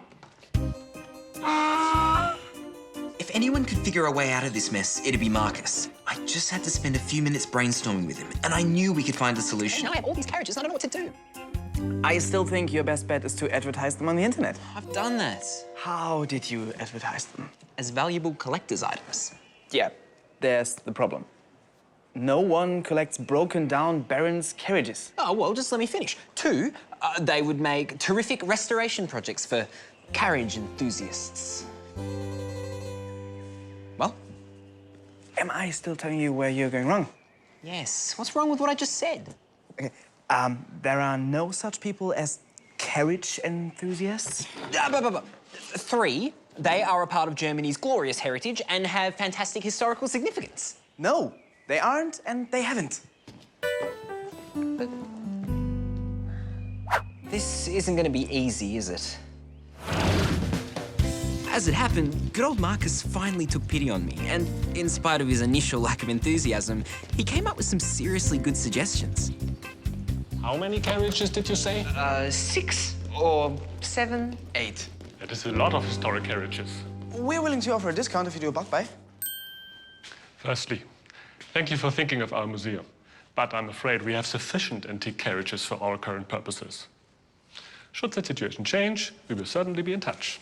If anyone could figure a way out of this mess, it'd be Marcus. I just had to spend a few minutes brainstorming with him, and I knew we could find a solution.
Now I have all these carriages, I don't know what to do. I still think your best bet is to advertise them on the internet.
I've done that.
How did you advertise them?
As valuable collector's items.
Yeah, there's the problem. No one collects broken down Baron's carriages.
Oh, well, just let me finish. 2, they would make terrific restoration projects for carriage enthusiasts. Well?
Am I still telling you where you're going wrong?
Yes. What's wrong with what I just said?
Okay. There are no such people as carriage enthusiasts?
3, they are a part of Germany's glorious heritage and have fantastic historical significance.
No, they aren't and they haven't.
But this isn't going to be easy, is it? As it happened, good old Marcus finally took pity on me, and in spite of his initial lack of enthusiasm, he came up with some seriously good suggestions.
How many carriages did you say?
6 or 7, 8.
That is a lot of historic carriages.
We're willing to offer a discount if you do a bulk buy.
Firstly, thank you for thinking of our museum, but I'm afraid we have sufficient antique carriages for our current purposes. Should the situation change, we will certainly be in touch.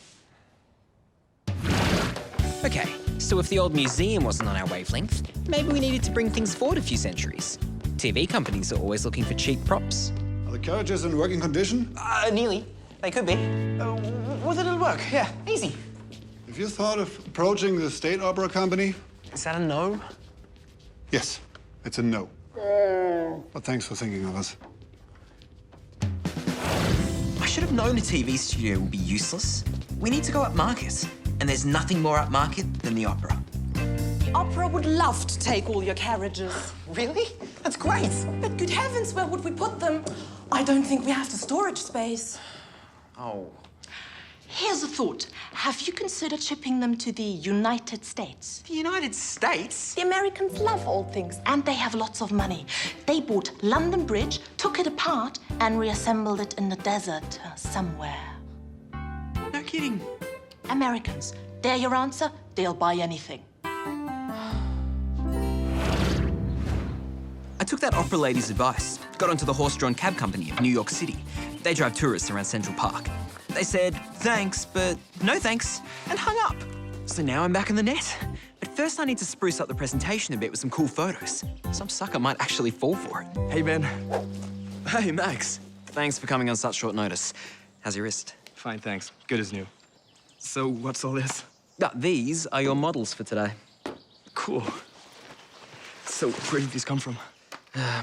Okay, so if the old museum wasn't on our wavelength, maybe we needed to bring things forward a few centuries. TV companies are always looking for cheap props.
Are the carriages in working condition?
Nearly. They could be.
With a little work, yeah.
Easy.
Have you thought of approaching the State Opera Company?
Is that a no?
Yes, it's a no. But thanks for thinking of us.
I should have known a TV studio would be useless. We need to go upmarket, and there's nothing more upmarket than the opera.
Opera would love to take all your carriages.
Really? That's great.
But good heavens, where would we put them? I don't think we have the storage space.
Oh.
Here's a thought. Have you considered shipping them to the United States?
The United States?
The Americans love old things, and they have lots of money. They bought London Bridge, took it apart, and reassembled it in the desert somewhere.
No kidding.
Americans. They're your answer. They'll buy anything.
I took that opera lady's advice, got onto the horse-drawn cab company of New York City. They drive tourists around Central Park. They said, thanks, but no thanks, and hung up. So now I'm back in the net. But first I need to spruce up the presentation a bit with some cool photos. Some sucker might actually fall for it.
Hey, Ben.
Hey, Max. Thanks for coming on such short notice. How's your wrist?
Fine, thanks. Good as new. So what's all this?
These are your models for today.
Cool. So where did these come from?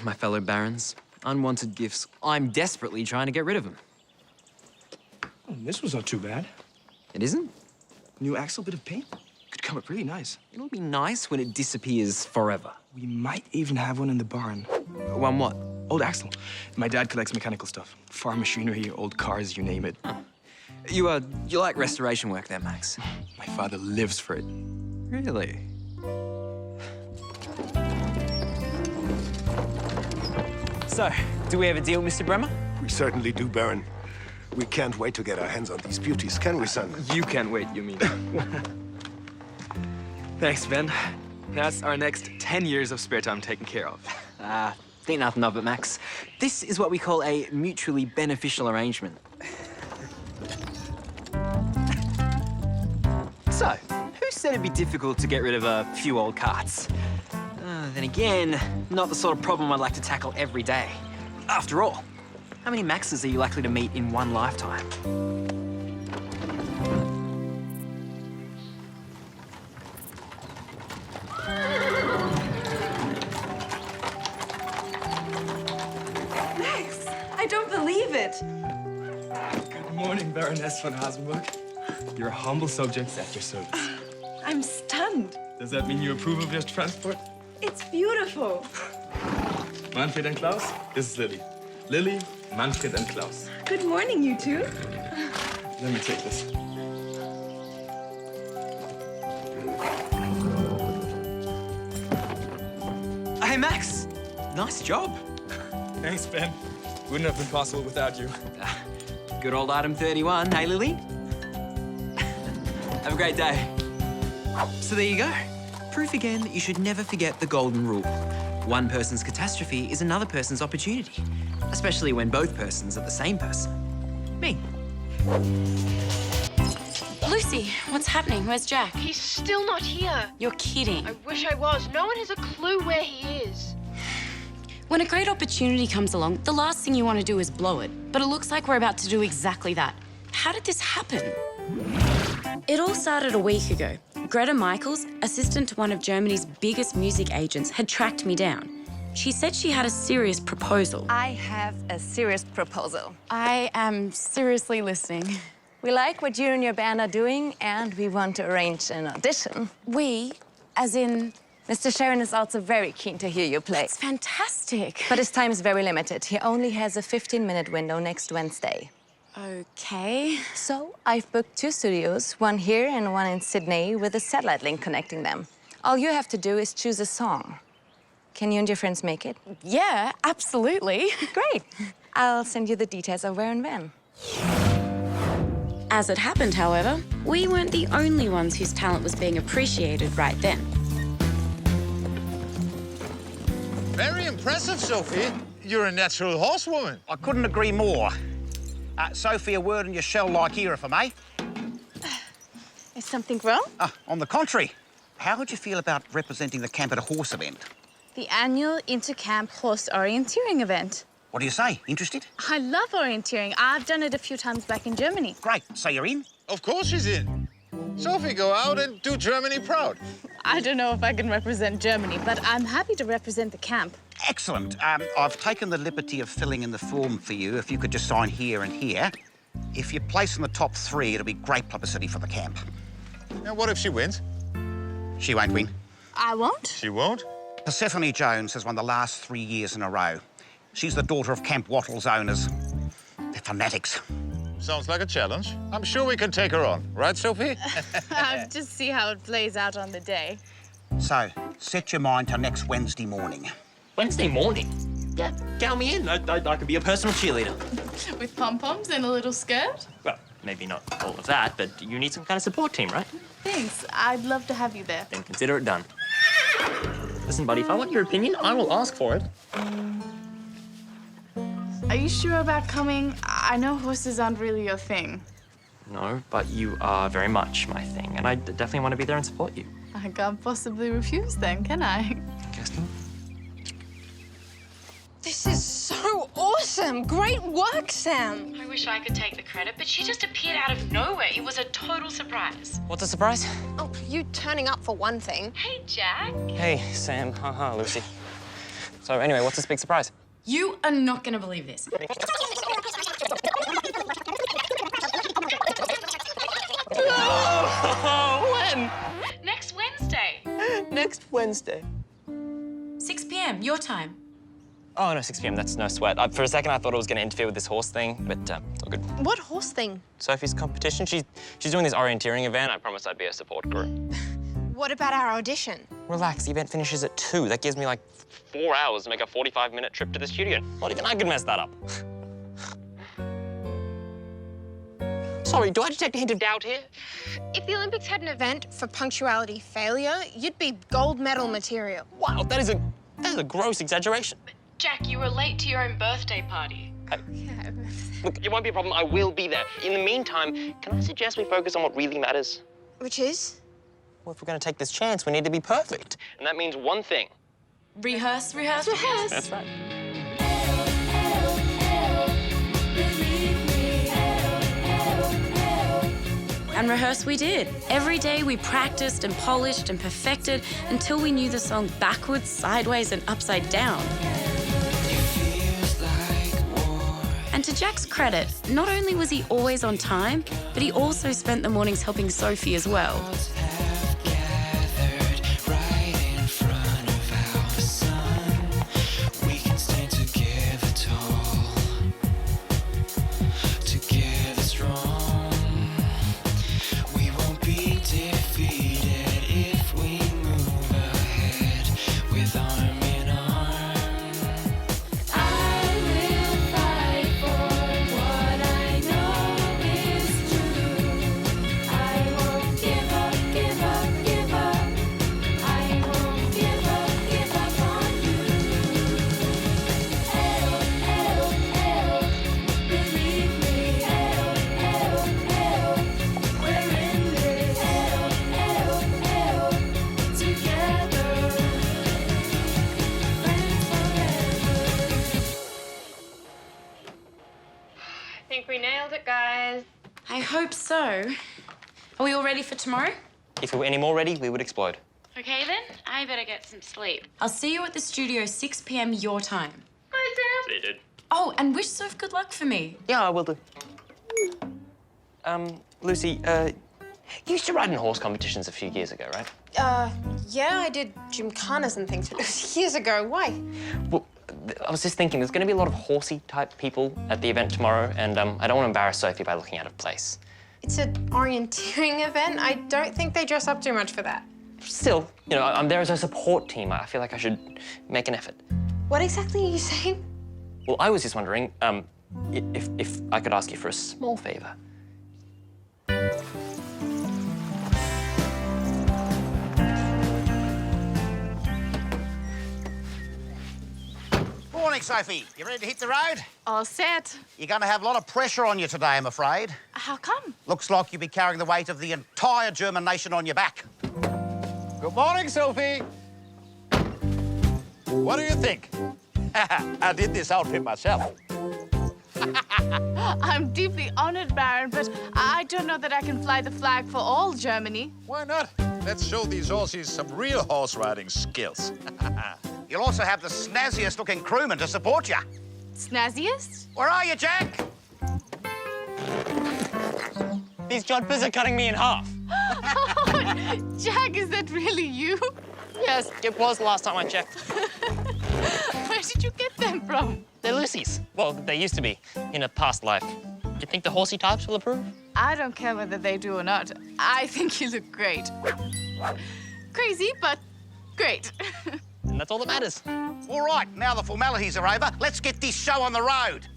My fellow barons. Unwanted gifts. I'm desperately trying to get rid of them.
Oh, this was not too bad.
It isn't?
New axle, bit of paint. Could come up really nice.
It'll be nice when it disappears forever.
We might even have one in the barn.
One what?
Old axle. My dad collects mechanical stuff. Farm machinery, old cars, you name it.
Huh. You like restoration work there, Max?
My father lives for it.
Really? So, do we have a deal, Mr. Bremer?
We certainly do, Baron. We can't wait to get our hands on these beauties, can we, son?
You can't wait, you mean. Thanks, Ben. That's our next 10 years of spare time taken care of.
Think nothing of it, Max. This is what we call a mutually beneficial arrangement. So, who said it'd be difficult to get rid of a few old carts? Then again, not the sort of problem I'd like to tackle every day. After all, how many Maxes are you likely to meet in one lifetime?
Max, I don't believe it.
Good
morning, Baroness von Hasenburg. Your humble subjects at your service.
I'm stunned.
Does that mean you approve of your transport?
It's beautiful.
Manfred and Klaus, this is Lily. Lily, Manfred and Klaus.
Good morning, you two.
Let me take this.
Hey, Max. Nice job.
Thanks, Ben. Wouldn't have been possible without you.
Good old item 31, hey, Lily? Have a great day. So there you go. Proof again that you should never forget the golden rule. One person's catastrophe is another person's opportunity, especially when both persons are the same person. Me.
Lucy, what's happening? Where's Jack?
He's still not here.
You're kidding.
I wish I was. No one has a clue where he is.
When a great opportunity comes along, the last thing you want to do is blow it. But it looks like we're about to do exactly that. How did this happen? It all started a week ago. Greta Michaels, assistant to one of Germany's biggest music agents, had tracked me down. She said she had a serious proposal.
I have a serious proposal.
I am seriously listening.
We like what you and your band are doing, and we want to arrange an audition.
We, as in...
Mr. Sharon is also very keen to hear you play.
It's fantastic.
But his time is very limited. He only has a 15-minute window next Wednesday.
Okay.
So I've booked 2 studios, one here and one in Sydney, with a satellite link connecting them. All you have to do is choose a song. Can you and your friends make it?
Yeah, absolutely.
Great. I'll send you the details of where and when.
As it happened, however, we weren't the only ones whose talent was being appreciated right then.
Very impressive, Sophie. You're a natural horsewoman.
I couldn't agree more. Sophie, a word in your shell-like ear, if I may.
Is something wrong?
On the contrary, how would you feel about representing the camp at a horse event?
The annual inter-camp horse orienteering event.
What do you say? Interested?
I love orienteering. I've done it a few times back in Germany.
Great. So you're in?
Of course she's in. Sophie, go out and do Germany proud.
I don't know if I can represent Germany, but I'm happy to represent the camp.
Excellent. I've taken the liberty of filling in the form for you. If you could just sign here and here. If you place in the top 3, it'll be great publicity for the camp.
Now, what if she wins?
She won't win.
I won't?
She won't?
Persephone Jones has won the last 3 years in a row. She's the daughter of Camp Wattle's owners. They're fanatics.
Sounds like a challenge. I'm sure we can take her on. Right, Sophie?
I'll just see how it plays out on the day.
So, set your mind to next Wednesday morning.
Wednesday morning? Yeah, count me in. I could be a personal cheerleader.
With pom-poms and a little skirt?
Well, maybe not all of that, but you need some kind of support team, right?
Thanks. I'd love to have you there.
Then consider it done. Listen, buddy, if I want your opinion, I will ask for it.
Are you sure about coming? I know horses aren't really your thing.
No, but you are very much my thing, and I definitely want to be there and support you.
I can't possibly refuse then, can I?
Guess not.
This is so awesome. Great work, Sam.
I wish I could take the credit, but she just appeared out of nowhere. It was a total surprise.
What's a surprise?
Oh, you turning up for one thing.
Hey, Jack.
Hey, Sam. Haha, Lucy. So anyway, what's this big surprise?
You are not going to believe this.
When?
Next Wednesday.
Next Wednesday.
6 p.m., your time.
Oh, no, 6 p.m. That's no sweat. For a second, I thought it was going to interfere with this horse thing, but it's all good.
What horse thing?
Sophie's competition. She's doing this orienteering event. I promised I'd be a support crew.
What about our audition?
Relax, the event finishes at 2. That gives me like 4 hours to make a 45-minute trip to the studio. Not even I could mess that up. Sorry, do I detect a hint of doubt here?
If the Olympics had an event for punctuality failure, you'd be gold medal material.
Wow, that is a gross exaggeration.
Jack, you were late to your own birthday party.
Look, it won't be a problem. I will be there. In the meantime, can I suggest we focus on what really matters?
Which is?
Well, if we're going to take this chance, we need to be perfect. And that means one thing.
Rehearse, rehearse, rehearse.
That's right.
And rehearse we did. Every day we practiced and polished and perfected until we knew the song backwards, sideways, and upside down. And To Jack's credit, not only was he always on time, but he also spent the mornings helping Sophie as well.
I think we nailed it, guys.
I hope so. Are we all ready for tomorrow?
If we were any more ready, we would explode.
Okay then, I better get some sleep. I'll see you at the studio 6 p.m. your time.
Bye, Sam.
See you, dude.
Oh, and wish Soph good luck for me.
Yeah, I will do. Lucy, you used to ride in horse competitions a few years ago, right?
Yeah, I did gymkhanas and things years ago. Why?
Well, I was just thinking, there's going to be a lot of horsey-type people at the event tomorrow, and I don't want to embarrass Sophie by looking out of place.
It's an orienteering event. I don't think they dress up too much for that.
Still, you know, I'm there as a support team. I feel like I should make an effort.
What exactly are you saying?
Well, I was just wondering if I could ask you for a small favor.
Morning, Sophie. You ready to hit the road?
All set.
You're going to have a lot of pressure on you today, I'm afraid.
How come?
Looks like you'll be carrying the weight of the entire German nation on your back.
Good morning, Sophie. What do you think? I did this outfit myself.
I'm deeply honored, Baron, but I don't know that I can fly the flag for all Germany.
Why not? Let's show these Aussies some real horse riding skills.
You'll also have the snazziest-looking crewman to support you.
Snazziest?
Where are you, Jack?
These jodhpurs are cutting me in half.
Oh, Jack, is that really you?
Yes, it was last time I checked.
Where did you get them from?
They're Lucy's. Well, they used to be in a past life. Do you think the horsey types will approve?
I don't care whether they do or not. I think you look great. Crazy, but great.
And that's all that matters.
All right, now the formalities are over. Let's get this show on the road.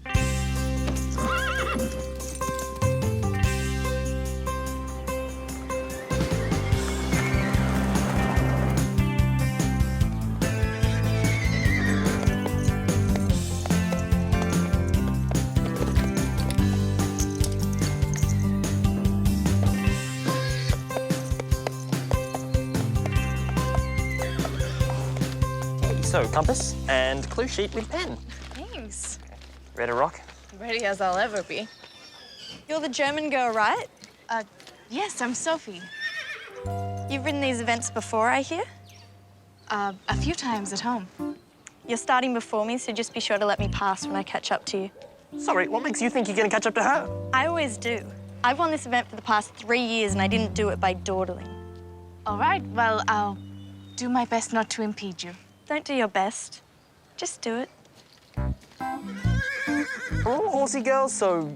So, compass and clue sheet with pen.
Thanks.
Ready to rock?
Ready as I'll ever be.
You're the German girl, right?
Yes, I'm Sophie.
You've ridden these events before, I hear?
A few times at home.
You're starting before me, so just be sure to let me pass when I catch up to you.
Sorry, what makes you think you're going to catch up to her?
I always do. I've won this event for the past 3 years, and I didn't do it by dawdling.
All right, well, I'll do my best not to impede you.
Don't do your best. Just do it.
Are all horsey girls so...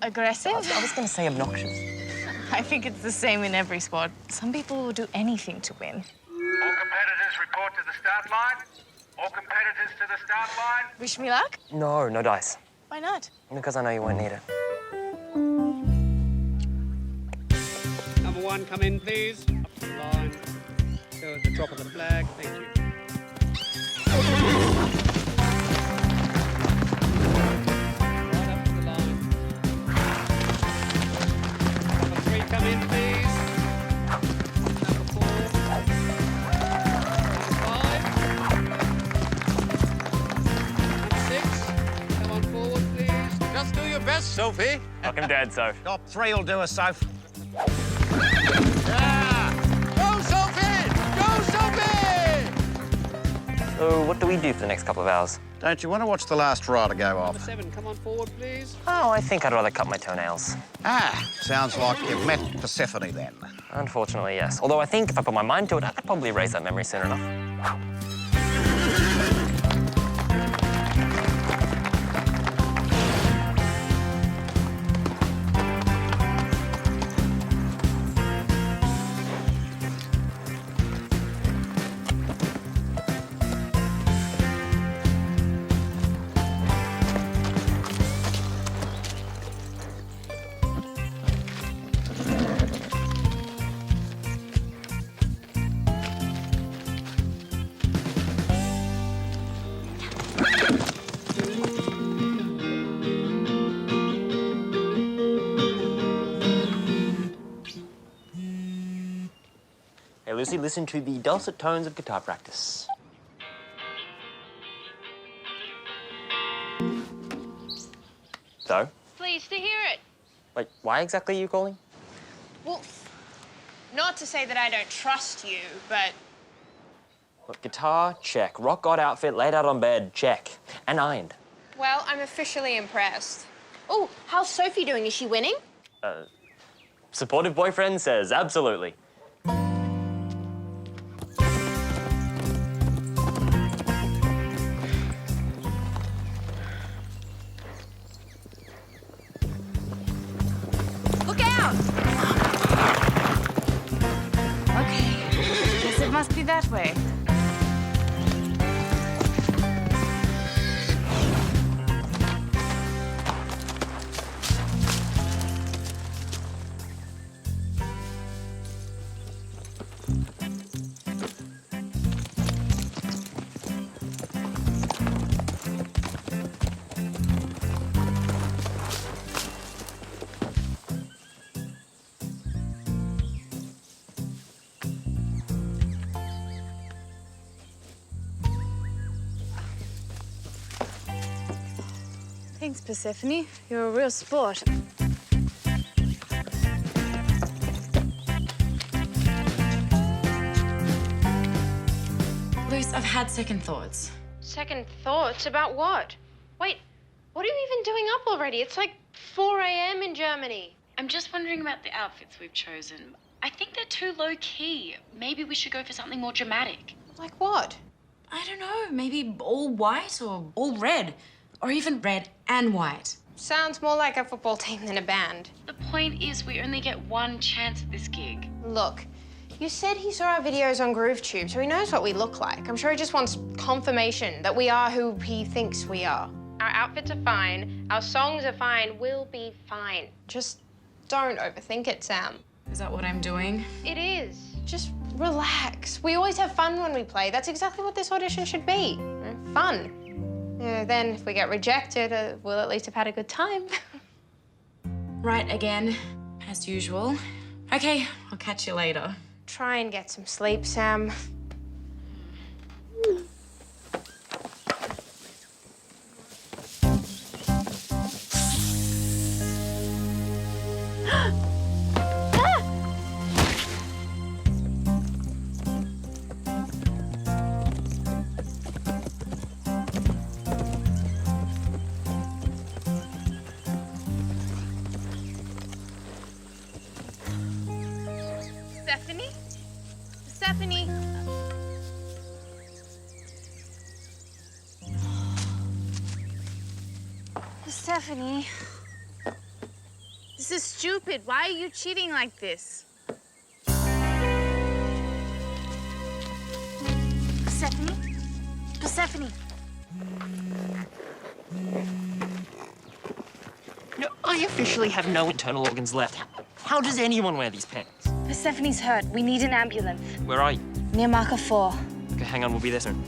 Aggressive?
I was going to say obnoxious.
I think it's the same in every sport. Some people will do anything to win.
All competitors report to the start line. All competitors to the start line.
Wish me luck?
No, no dice.
Why not?
Because I know you won't need it.
Number one, come in, please. Up to the line. Go at the top of the flag. Thank you. Right up to the line. Number three, come in, please. Number four. Number five. Number six. Come on forward, please.
Just do your best, Sophie.
Welcome, Dad, Soph.
Top three will do us, Soph.
Yeah! Go, Sophie! Go, Sophie!
So, what do we do for the next couple of hours?
Don't you want to watch the last rider go
Number
off?
7, come on forward, please.
Oh, I think I'd rather cut my toenails.
Ah, sounds like you've met Persephone then.
Unfortunately, yes. Although I think if I put my mind to it, I could probably erase that memory soon enough. Hey, Lucy, listen to the dulcet tones of guitar practice. So?
Pleased to hear it.
Wait, why exactly are you calling?
Well, not to say that I don't trust you, but
Look, guitar, check. Rock god outfit, laid out on bed, check. And ironed.
well, I'm officially impressed. Oh, how's Sophie doing? Is she winning?
Supportive boyfriend says absolutely.
Look out! Okay, guess it must be that way. Thanks, Persephone. You're a real sport. Luce, I've had second thoughts.
Second thoughts about what? Wait, what are you even doing up already? It's like 4 a.m. in Germany.
I'm just wondering about the outfits we've chosen. I think they're too low-key. Maybe we should go for something more dramatic.
Like what?
I don't know. Maybe all white or all red. Or even red and white.
Sounds more like a football team than a band.
The point is we only get one chance at this gig.
Look, you said he saw our videos on GrooveTube, so he knows what we look like. I'm sure he just wants confirmation that we are who he thinks we are. Our outfits are fine, our songs are fine, we'll be fine. Just don't overthink it, Sam.
Is that what I'm doing?
It is. Just relax. We always have fun when we play. That's exactly what this audition should be. Fun. Then if we get rejected, we'll at least have had a good time.
Right again, as usual. Okay, I'll catch you later.
Try and get some sleep, Sam. Stephanie? Stephanie?
Stephanie. This is stupid. Why are you cheating like this? Persephone? Persephone.
No, I officially have no internal organs left. How does anyone wear these pants?
Persephone's hurt. We need an ambulance.
Where are you?
Near marker 4.
Okay, hang on, we'll be there soon.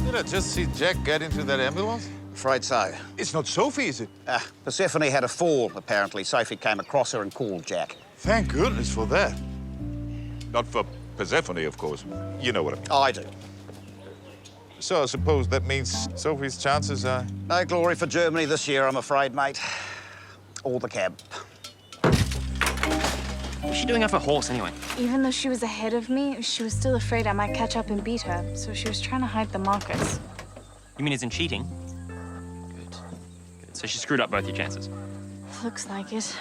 Did I just see Jack get into that ambulance?
Afraid so.
It's not Sophie, is it?
Persephone had a fall, apparently. Sophie came across her and called Jack.
Thank goodness for that. Not for Persephone, of course. You know what I mean.
I do.
So I suppose that means Sophie's chances are...
No glory for Germany this year, I'm afraid, mate. Or the cab.
What's she doing off her horse anyway?
Even though she was ahead of me, she was still afraid I might catch up and beat her, so she was trying to hide the markers.
You mean as in cheating? Good. So she screwed up both your chances.
Looks like it.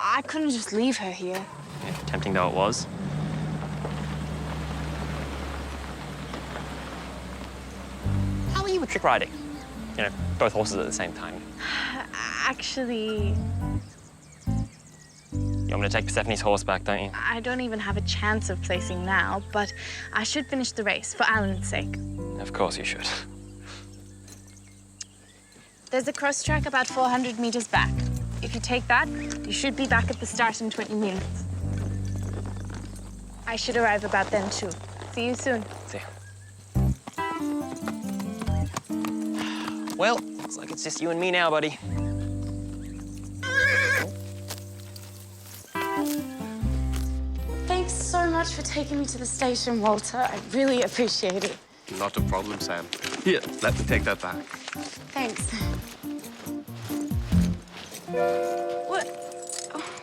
I couldn't just leave her here.
Yeah, tempting though it was. How are you with trick riding? You know, both horses at the same time.
Actually,
You want me to take Persephone's horse back, don't you?
I don't even have a chance of placing now, but I should finish the race for Alan's sake.
Of course you should.
There's a cross track about 400 meters back. If you take that, you should be back at the start in 20 minutes. I should arrive about then, too. See you soon.
See you. Well, looks like it's just you and me now, buddy.
Thanks so much for taking me to the station, Walter. I really appreciate it.
Not a problem, Sam. Here, let me take that back.
Thanks.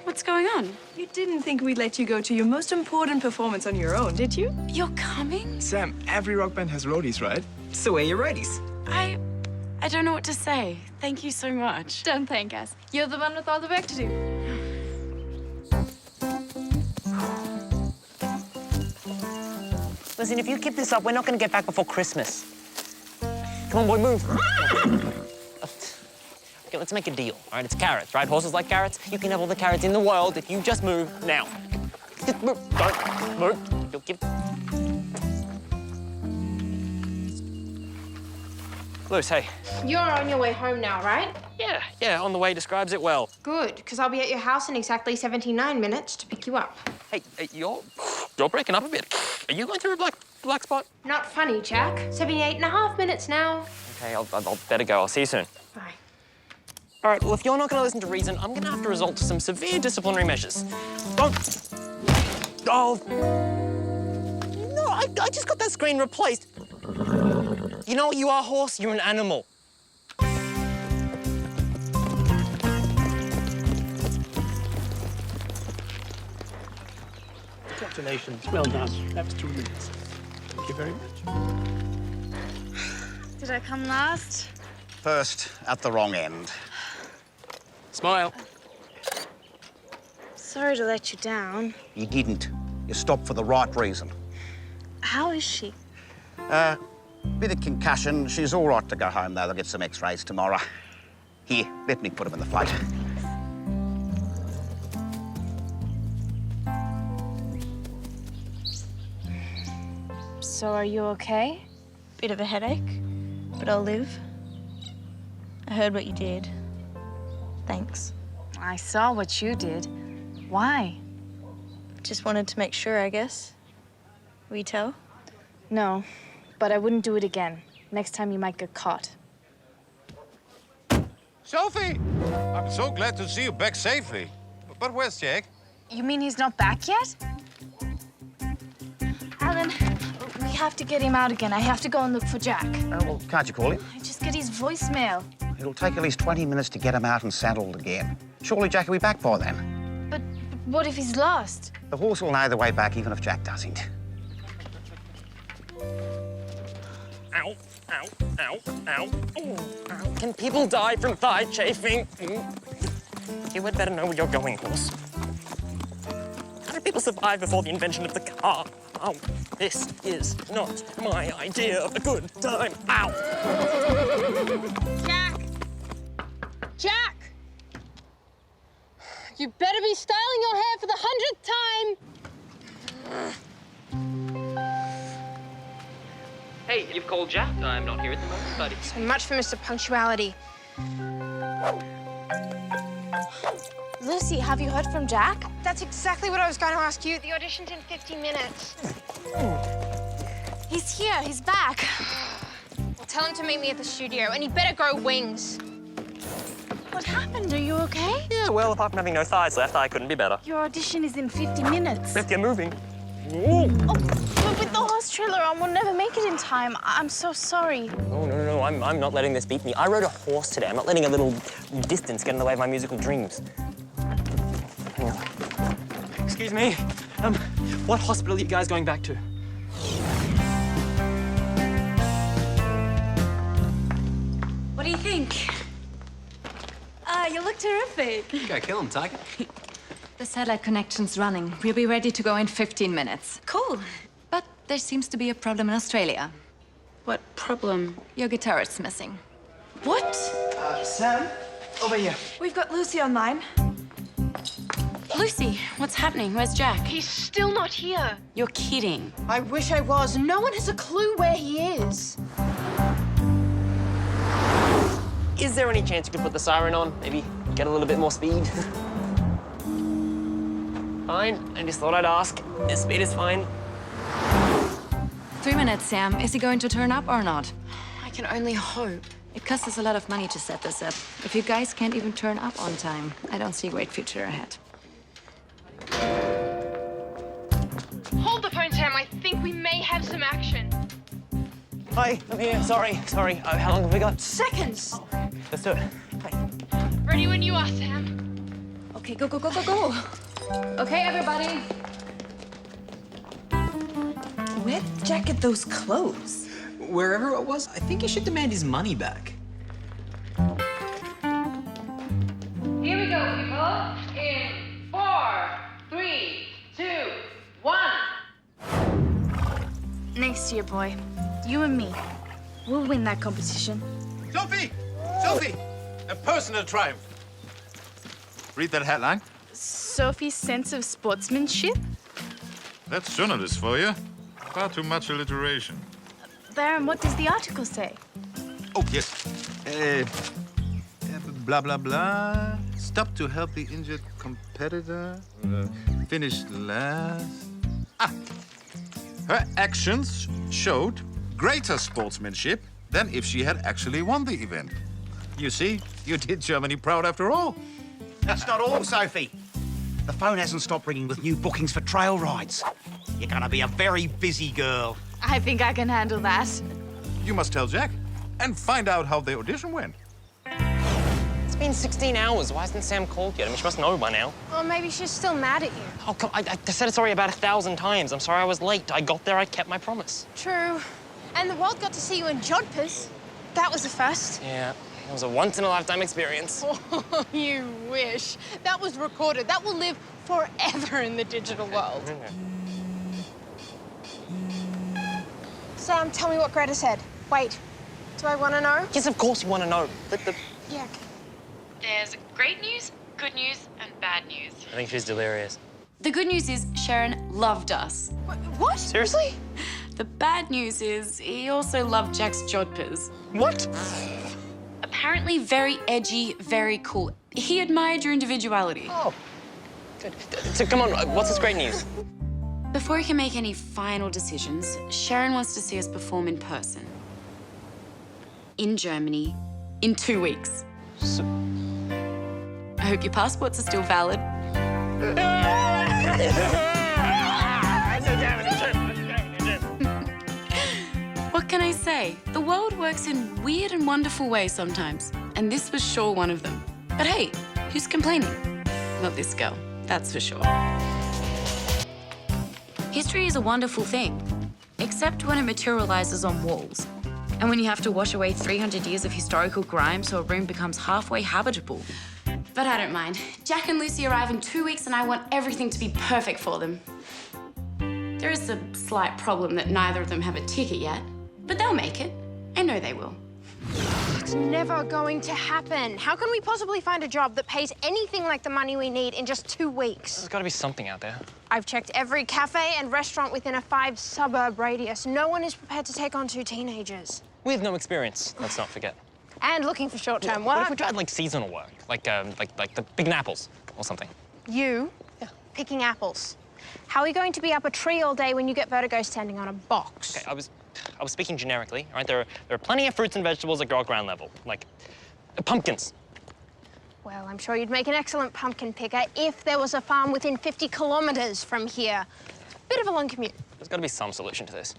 What's going on?
You didn't think we'd let you go to your most important performance on your own, did you?
You're coming?
Sam, every rock band has roadies, right?
So where are your roadies?
I don't know what to say. Thank you so much.
Don't thank us. You're the one with all the work to do.
Listen, if you keep this up, we're not going to get back before Christmas. Come on, boy, move. Okay, let's make a deal, all right? It's carrots, right? Horses like carrots. You can have all the carrots in the world if you just move now. Just move. Don't move. You'll give... Luce, hey.
You're on your way home now, right?
Yeah, on the way describes it well.
Good, because I'll be at your house in exactly 79 minutes to pick you up.
Hey, you're breaking up a bit. Are you going through a black spot?
Not funny, Jack. 78.5 minutes now.
Okay, I'll better go. I'll see you soon.
Bye.
All right, well, if you're not going to listen to reason, I'm going to have to resort to some severe disciplinary measures. Don't... Oh... No, I just got that screen replaced. You know what you are, horse? You're an animal.
Congratulations. Well done. That was 2 minutes. Thank you very much.
Did I come last?
First, at the wrong end.
Smile.
Sorry to let you down.
You didn't. You stopped for the right reason.
How is she?
Bit of concussion. She's all right to go home, though. They'll get some x-rays tomorrow. Here, let me put them in the float.
So are you okay?
Bit of a headache, but I'll live. I heard what you did. Thanks.
I saw what you did. Why?
Just wanted to make sure, I guess. Will you tell?
No, but I wouldn't do it again. Next time you might get caught.
Sophie! I'm so glad to see you back safely. But where's Jack?
You mean he's not back yet? Alan, we have to get him out again. I have to go and look for Jack.
Well, can't you call him?
I just get his voicemail.
It'll take at least 20 minutes to get him out and saddled again. Surely Jack will be back by then.
But what if he's lost?
The horse will know the way back even if Jack doesn't.
Ow, ow, ow, ow. Ooh, ow. Can people die from thigh chafing? You had better know where you're going, horse. How did people survive before the invention of the car? Oh, this is not my idea of a good time. Ow!
Jack! Jack! You better be styling your hair for the 100th time!
Hey, you've called Jack. I'm not here at the moment, buddy.
So much for Mr. Punctuality.
Lucy, have you heard from Jack?
That's exactly what I was going to ask you. The audition's in 50 minutes.
He's here. He's back.
Well, tell him to meet me at the studio, and he better grow wings.
What happened? Are you okay?
Yeah, well, apart from having no thighs left, I couldn't be better.
Your audition is in 50 minutes.
If you're moving.
Oh, but with the horse trailer on, we'll never make it in time. I'm so sorry.
Oh, no, I'm not letting this beat me. I rode a horse today. I'm not letting a little distance get in the way of my musical dreams. Hang on. Excuse me. What hospital are you guys going back to?
What do you think?
You look terrific.
Go kill him, Tiger.
The satellite connection's running. We'll be ready to go in 15 minutes.
Cool.
But there seems to be a problem in Australia.
What problem?
Your guitarist's missing.
What?
Sam, over here.
We've got Lucy online.
Lucy, what's happening? Where's Jack?
He's still not here.
You're kidding.
I wish I was. No one has a clue where he is.
Is there any chance you could put the siren on? Maybe get a little bit more speed? Fine. I just thought I'd ask. The speed is fine.
3 minutes, Sam. Is he going to turn up or not?
I can only hope.
It costs us a lot of money to set this up. If you guys can't even turn up on time, I don't see a great future ahead.
Hold the phone, Sam. I think we may have some action.
Hi, I'm here. Sorry. How long have we got?
Seconds.
Let's do it.
Ready when you are, Sam.
Okay, go. Okay, everybody.
Where did Jack get those clothes?
Wherever it was, I think he should demand his money back.
Here we go, people. In 4, 3, 2, 1.
Next year, boy. You and me. We'll win that competition.
Sophie! Sophie! A personal triumph. Read that headline.
Sophie's sense of sportsmanship?
That's journalist for you. Far too much alliteration.
Baron, what does the article say?
Oh, yes. Blah, blah, blah. Stop to help the injured competitor. Finished last. Her actions showed greater sportsmanship than if she had actually won the event. You see, you did Germany proud after all.
That's not all, Sophie. The phone hasn't stopped ringing with new bookings for trail rides. You're gonna be a very busy girl.
I think I can handle that.
You must tell Jack and find out how the audition went.
It's been 16 hours. Why hasn't Sam called yet? I mean, she must know by now.
Or maybe she's still mad at you.
Oh, come on. I said sorry about 1,000 times. I'm sorry I was late. I got there. I kept my promise.
True. And the world got to see you in jodhpurs. That was a first.
Yeah, it was a once-in-a-lifetime experience.
Oh, you wish. That was recorded. That will live forever in the digital world. Sam, tell me what Greta said. Wait, do I want to know?
Yes, of course you want to know.
Yeah.
There's great news, good news, and bad news.
I think she's delirious.
The good news is Sharon loved us.
What?
Seriously?
The bad news is he also loved Jack's jodhpurs.
What?
Apparently very edgy, very cool. He admired your individuality.
Oh, good. So come on, what's this great news?
Before he can make any final decisions, Sharon wants to see us perform in person. In Germany, in 2 weeks.
So...
I hope your passports are still valid. What can I say? The world works in weird and wonderful ways sometimes, and this was sure one of them. But hey, who's complaining? Not this girl, that's for sure. History is a wonderful thing, except when it materializes on walls, and when you have to wash away 300 years of historical grime so a room becomes halfway habitable. But I don't mind. Jack and Lucy arrive in 2 weeks, and I want everything to be perfect for them. There is a slight problem that neither of them have a ticket yet, but they'll make it. I know they will.
It's never going to happen. How can we possibly find a job that pays anything like the money we need in just 2 weeks?
There's got to be something out there.
I've checked every cafe and restaurant within a 5-suburb radius. No one is prepared to take on 2 teenagers.
We have no experience, let's not forget.
And looking for short-term
What
work.
if we tried, like, seasonal work? Like the picking apples or something?
You picking apples. How are you going to be up a tree all day when you get vertigo standing on a box?
Okay, I was speaking generically, all right? There are plenty of fruits and vegetables that grow at ground level, like pumpkins.
Well, I'm sure you'd make an excellent pumpkin picker if there was a farm within 50 kilometers from here. Bit of a long commute.
There's got to be some solution to this.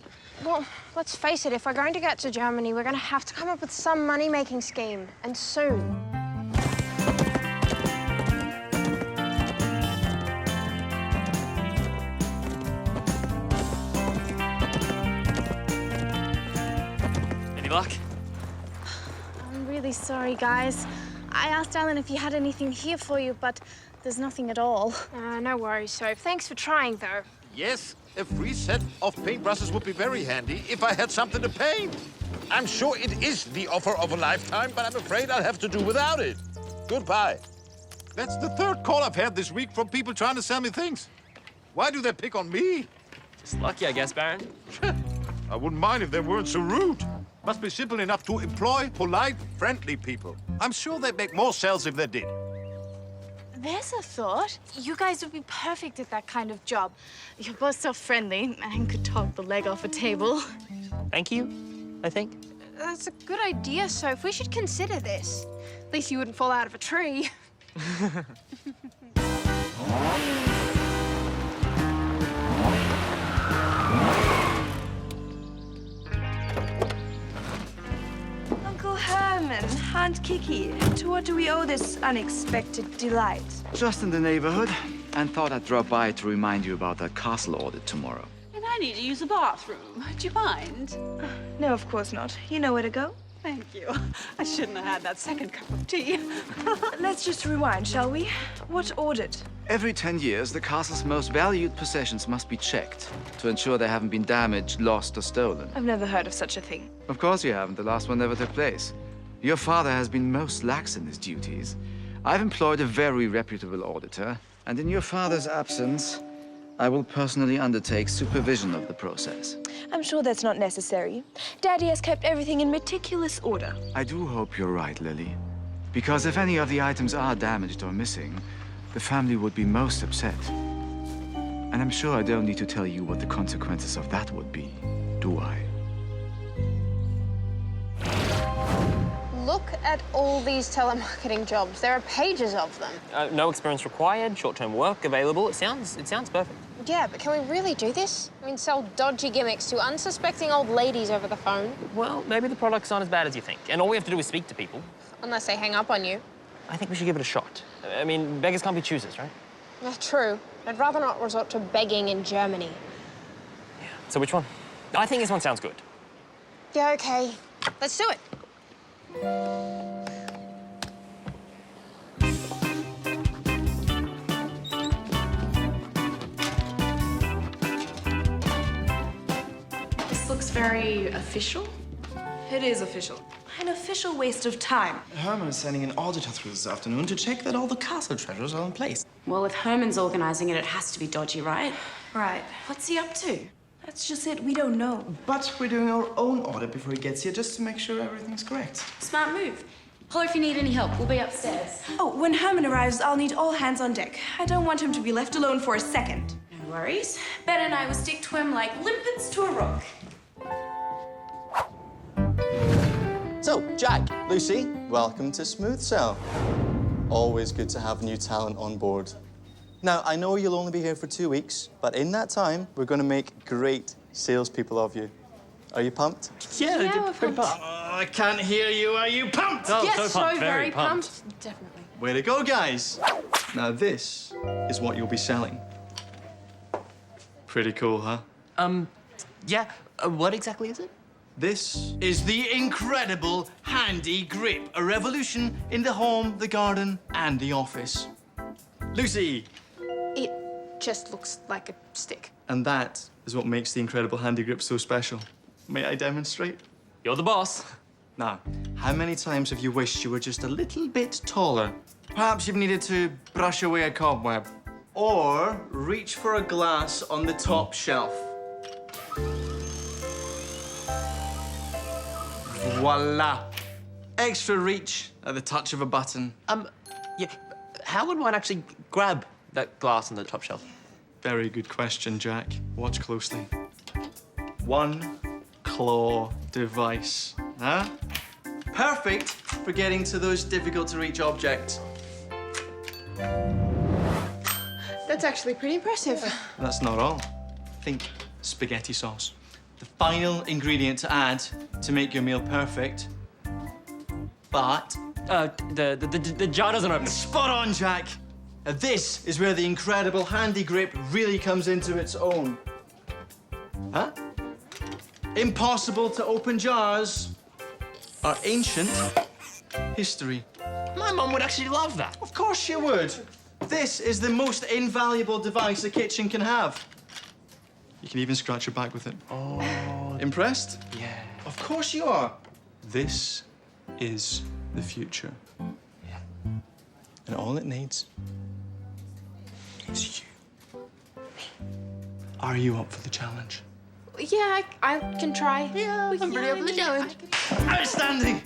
Well, let's face it, if we're going to get to Germany, we're going to have to come up with some money-making scheme, and soon.
luck.
I'm really sorry, guys. I asked Alan if he had anything here for you, but there's nothing at all.
No worries, Soph. Thanks for trying, though.
Yes, a free set of paintbrushes would be very handy if I had something to paint. I'm sure it is the offer of a lifetime, but I'm afraid I'll have to do without it. Goodbye. That's the third call I've had this week from people trying to sell me things. Why do they pick on me?
Just lucky, I guess, Baron.
I wouldn't mind if they weren't so rude. Must be simple enough to employ polite, friendly people. I'm sure they'd make more sales if they did.
There's a thought. You guys would be perfect at that kind of job. You're both so friendly and could talk the leg off a table.
Thank you, I think.
That's a good idea, Soph. We should consider this. At least you wouldn't fall out of a tree.
Uncle Herman, Aunt Kiki, to what do we owe this unexpected delight?
Just in the neighborhood, and thought I'd drop by to remind you about that castle audit tomorrow.
And I need to use the bathroom. Do you mind?
No, of course not. You know where to go.
Thank you. I shouldn't have had that second cup of tea.
Let's just rewind, shall we? What audit?
Every 10 years, the castle's most valued possessions must be checked to ensure they haven't been damaged, lost, or stolen.
I've never heard of such a thing.
Of course you haven't. The last one never took place. Your father has been most lax in his duties. I've employed a very reputable auditor, and in your father's absence, I will personally undertake supervision of the process.
I'm sure that's not necessary. Daddy has kept everything in meticulous order.
I do hope you're right, Lily. Because if any of the items are damaged or missing, the family would be most upset. And I'm sure I don't need to tell you what the consequences of that would be, do I?
Look at all these telemarketing jobs. There are pages of them.
No experience required, short-term work available. It sounds perfect.
Yeah, but can we really do this? I mean, sell dodgy gimmicks to unsuspecting old ladies over the phone?
Well, maybe the products aren't as bad as you think. And all we have to do is speak to people.
Unless they hang up on you.
I think we should give it a shot. I mean, beggars can't be choosers, right?
True. I'd rather not resort to begging in Germany.
Yeah. So which one? I think this one sounds good.
Yeah, okay. Let's do it.
This looks very official.
It is official. An official waste of time.
Herman is sending an auditor through this afternoon to check that all the castle treasures are in place.
Well, if Herman's organizing it, it has to be dodgy, right?
Right.
What's he up to?
That's just it. We don't know.
But we're doing our own audit before he gets here, just to make sure everything's correct.
Smart move. Holler if you need any help. We'll be upstairs.
Oh, when Herman arrives, I'll need all hands on deck. I don't want him to be left alone for a second.
No worries. Ben and I will stick to him like limpets to a rock.
So, Jack, Lucy, welcome to Smooth Cell. Always good to have new talent on board. Now, I know you'll only be here for 2 weeks, but in that time, we're going to make great salespeople of you. Are you pumped?
Yeah, we're pumped.
I can't hear you. Are you pumped?
Oh,
Yes,
so pumped.
very
pumped.
Definitely.
Way to go, guys. Now, this is what you'll be selling. Pretty cool, huh?
Yeah. What exactly is it?
This is the incredible handy grip, a revolution in the home, the garden, and the office. Lucy!
It just looks like a stick.
And that is what makes the incredible handy grip so special. May I demonstrate?
You're the boss.
Now, how many times have you wished you were just a little bit taller? Perhaps you've needed to brush away a cobweb. Or reach for a glass on the top shelf. Voila! Extra reach at the touch of a button.
Yeah. How would one actually grab that glass on the top shelf?
Very good question, Jack. Watch closely. One claw device, huh? Perfect for getting to those difficult-to-reach objects.
That's actually pretty impressive.
That's not all. Think spaghetti sauce. The final ingredient to add to make your meal perfect. But...
the jar doesn't open.
Spot on, Jack. This is where the incredible handy grip really comes into its own. Huh? Impossible to open jars. our ancient history.
My mum would actually love that.
Of course she would. This is the most invaluable device a kitchen can have. You can even scratch your back with it.
Oh.
Impressed?
Yeah.
Of course you are.
This is the future.
And all it needs
is you. Are you up for the challenge?
Yeah, I can try.
Yeah,
I'm pretty up for the challenge.
Outstanding!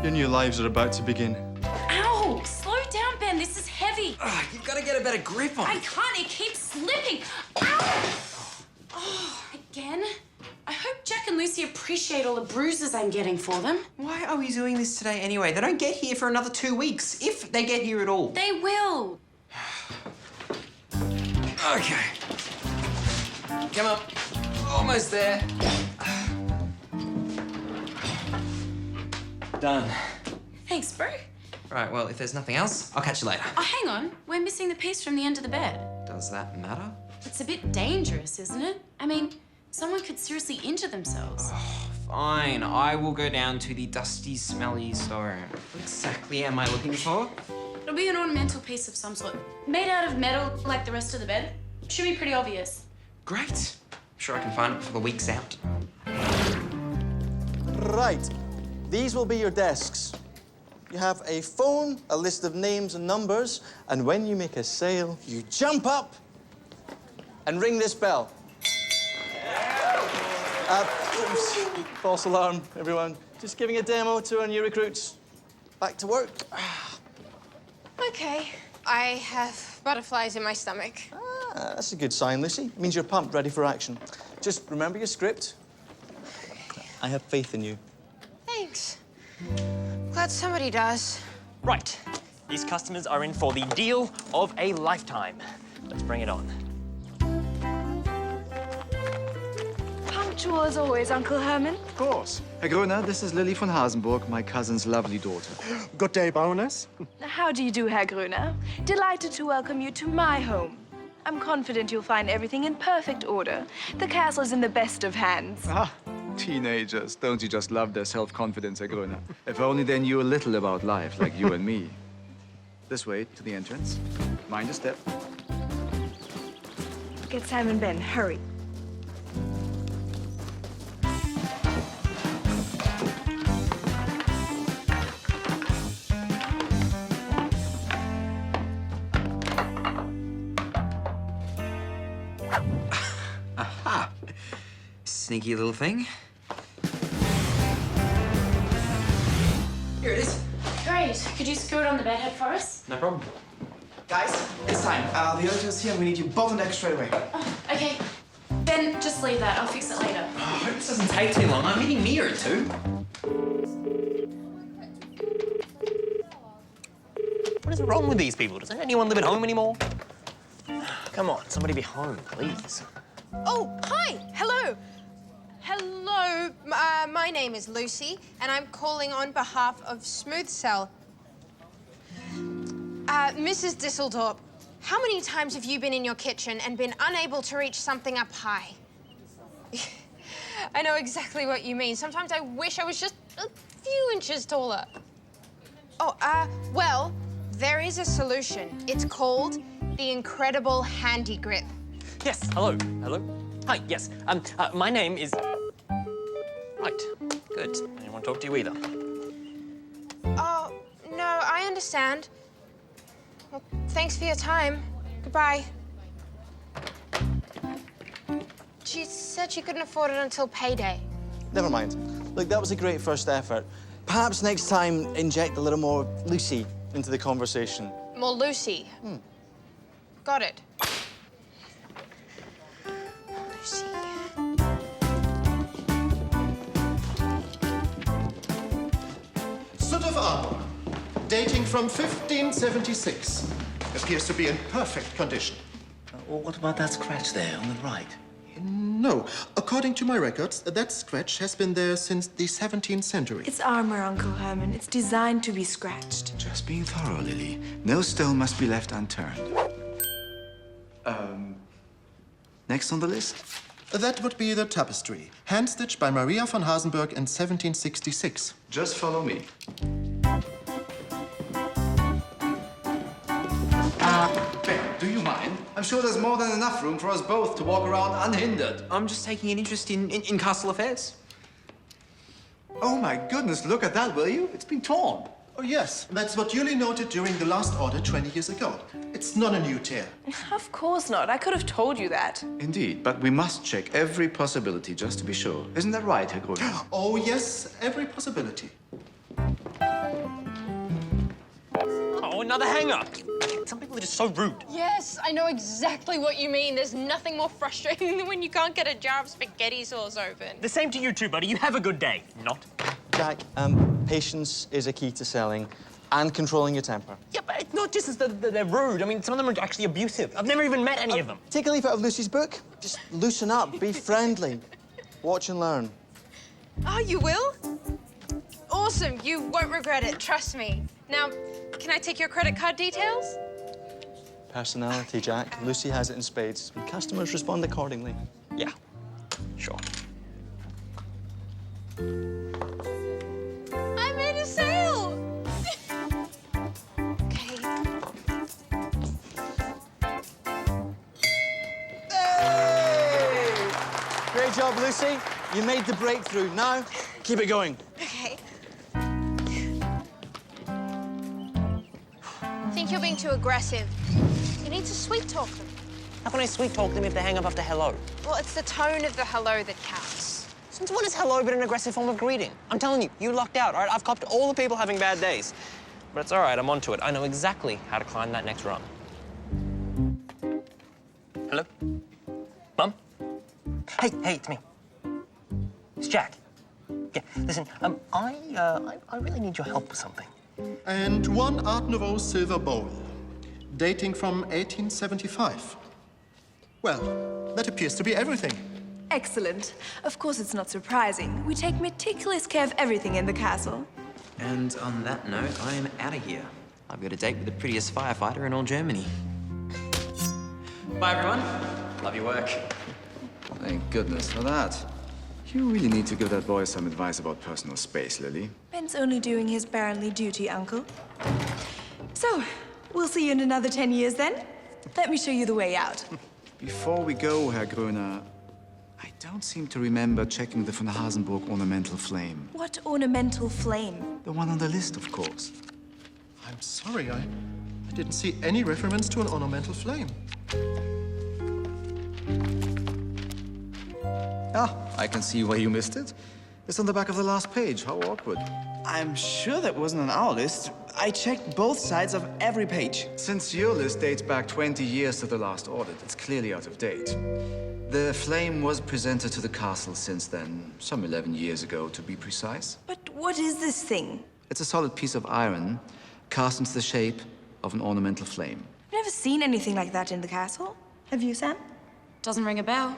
Your new lives are about to begin.
Ow! Slow down, Ben. This is heavy.
You've got to get a better grip on
I
it.
can't. It keeps slipping. Ow! Oh, again? I hope Jack and Lucy appreciate all the bruises I'm getting for them.
Why are we doing this today anyway? They don't get here for another 2 weeks, if they get here at all.
They will.
Okay. Come on. Almost there. Done.
Thanks, bro.
Right, well, if there's nothing else, I'll catch you later.
Oh, hang on. We're missing the piece from the end of the bed.
Does that matter?
It's a bit dangerous, isn't it? I mean, someone could seriously injure themselves.
Fine, I will go down to the dusty, smelly storeroom. What exactly am I looking for?
It'll be an ornamental piece of some sort. Made out of metal like the rest of the bed. Should be pretty obvious.
Great. I'm sure I can find it before the week's out.
Right. These will be your desks. You have a phone, a list of names and numbers, and when you make a sale, you jump up and ring this bell. Oops. False alarm, everyone. Just giving a demo to our new recruits. Back to work.
Okay. I have butterflies in my stomach.
That's a good sign, Lucy. It means you're pumped, ready for action. Just remember your script. I have faith in you.
Thanks. Glad somebody does.
Right. These customers are in for the deal of a lifetime. Let's bring it on.
Punctual as always, Uncle Herman.
Of course. Herr Gröner, this is Lily von Hasenburg, my cousin's lovely daughter.
Good day, Baroness.
How do you do, Herr Gröner? Delighted to welcome you to my home. I'm confident you'll find everything in perfect order. The castle is in the best of hands.
Ah, teenagers. Don't you just love their self-confidence, Herr Gröner? If only they knew a little about life, like you and me. This way to the entrance. Mind a step.
Get Sam and Ben, hurry.
Aha! Sneaky little thing. Here it is.
Great. Could you screw it on the bedhead for us?
No problem.
Guys, it's time. The auditor's here and we need you both on deck straight away.
Oh, okay. Ben, just leave that. I'll fix it later.
I hope this doesn't take too long. I'm meeting Mia at 2.
What is wrong with these people? Doesn't anyone live at home anymore? Come on, somebody be home, please.
Oh, hi. Hello. Hello. My name is Lucy, and I'm calling on behalf of Smooth Cell. Mrs. Disseldorp, how many times have you been in your kitchen and been unable to reach something up high? I know exactly what you mean. Sometimes I wish I was just a few inches taller. Oh, well, there is a solution. It's called the Incredible Handy Grip.
Yes, hello. Hello? Hi, yes. My name is... Right, good. I didn't want to talk to you either.
Oh, no, I understand. Well, thanks for your time. Goodbye. She said she couldn't afford it until payday.
Never mind. Look, that was a great first effort. Perhaps next time, inject a little more Lucy into the conversation.
More Lucy. Got it. Lucy.
Suit of armor, dating from 1576. Appears to be in perfect condition.
Well, what about that scratch there on the right?
No, according to my records, that scratch has been there since the 17th century.
It's armor, Uncle Herman. It's designed to be scratched.
Just being thorough, Lily. No stone must be left unturned. Next on the list?
That would be the tapestry, hand-stitched by Maria von Hasenberg in 1766.
Just follow me. Ben, do you mind? I'm sure there's more than enough room for us both to walk around unhindered.
I'm just taking an interest in castle affairs.
Oh my goodness, look at that, will you? It's been torn.
Oh, yes. That's what Julie noted during the last audit 20 years ago. It's not a new tear.
Of course not. I could have told you that.
Indeed, but we must check every possibility just to be sure. Isn't that right, Herr Gruner?
Oh, yes, every possibility.
Oh, another hanger. Some people are just so rude.
Yes, I know exactly what you mean. There's nothing more frustrating than when you can't get a jar of spaghetti sauce open.
The same to you too, buddy. You have a good day. Not.
Jack, patience is a key to selling and controlling your temper.
Yeah, but it's not just that they're rude. I mean, some of them are actually abusive. I've never even met any of them.
Take a leaf out of Lucy's book. Just loosen up, be friendly. Watch and learn.
Oh, you will? Awesome. You won't regret it. Trust me. Now, can I take your credit card details?
Personality, Jack. Lucy has it in spades. And customers respond accordingly.
Yeah, sure.
I made a sale! Okay.
Hey! Great job, Lucy. You made the breakthrough. Now, keep it going.
Okay. I think you're being too aggressive. You need to sweet talk them.
How can I sweet talk them if they hang up after hello?
Well, it's the tone of the hello that counts.
Since when is hello but an aggressive form of greeting? I'm telling you, you lucked out, all right? I've copped all the people having bad days. But it's all right, I'm onto it. I know exactly how to climb that next rung. Hello? Mum? Hey, it's me. It's Jack. Yeah, listen, I really need your help with something.
And one Art Nouveau silver bowl, dating from 1875. Well, that appears to be everything.
Excellent. Of course, it's not surprising. We take meticulous care of everything in the castle.
And on that note, I am out of here. I've got a date with the prettiest firefighter in all Germany. Bye, everyone. Love your work.
Thank goodness for that. You really need to give that boy some advice about personal space, Lily.
Ben's only doing his barrenly duty, Uncle. So, we'll see you in another 10 years then. Let me show you the way out.
Before we go, Herr Gruner, I don't seem to remember checking the von Hasenburg ornamental flame.
What ornamental flame?
The one on the list, of course.
I'm sorry, I didn't see any reference to an ornamental flame.
Ah, I can see why you missed it. It's on the back of the last page. How awkward.
I'm sure that wasn't on our list. I checked both sides of every page.
Since your list dates back 20 years to the last audit, it's clearly out of date. The flame was presented to the castle since then, some 11 years ago, to be precise.
But what is this thing?
It's a solid piece of iron cast into the shape of an ornamental flame.
I've never seen anything like that in the castle. Have you, Sam?
Doesn't ring a bell.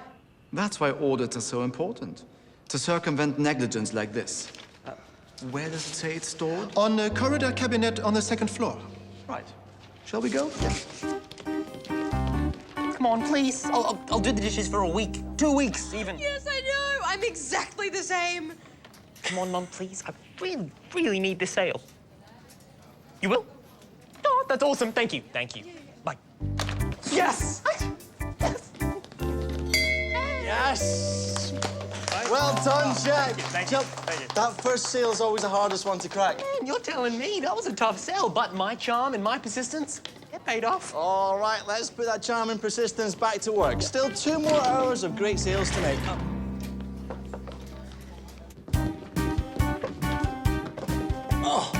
That's why audits are so important. To circumvent negligence like this. Where does it say it's stored?
On a corridor cabinet on the second floor.
Right. Shall we go? Yeah.
Come on, please. I'll do the dishes for a week. 2 weeks, even.
Yes, I know. I'm exactly the same.
Come on, Mum, please. I really, really need this sale. You will? Oh, that's awesome. Thank you. Thank you. Bye. Yes!
Yes! Well done, Jack.
Thank you. Thank you.
That first sale's always the hardest one to crack.
Man, you're telling me that was a tough sell, but my charm and my persistence, it paid off.
All right, let's put that charm and persistence back to work. Still 2 more hours of great sales to make.
Oh.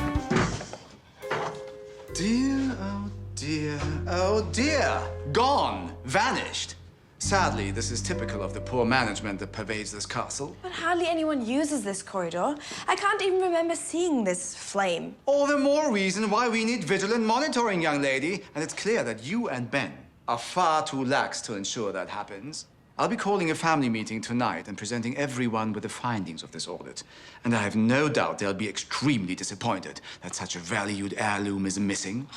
Dear, oh dear, oh dear. Gone. Vanished. Sadly, this is typical of the poor management that pervades this castle.
But hardly anyone uses this corridor. I can't even remember seeing this flame.
All the more reason why we need vigilant monitoring, young lady. And it's clear that you and Ben are far too lax to ensure that happens. I'll be calling a family meeting tonight and presenting everyone with the findings of this audit. And I have no doubt they'll be extremely disappointed that such a valued heirloom is missing.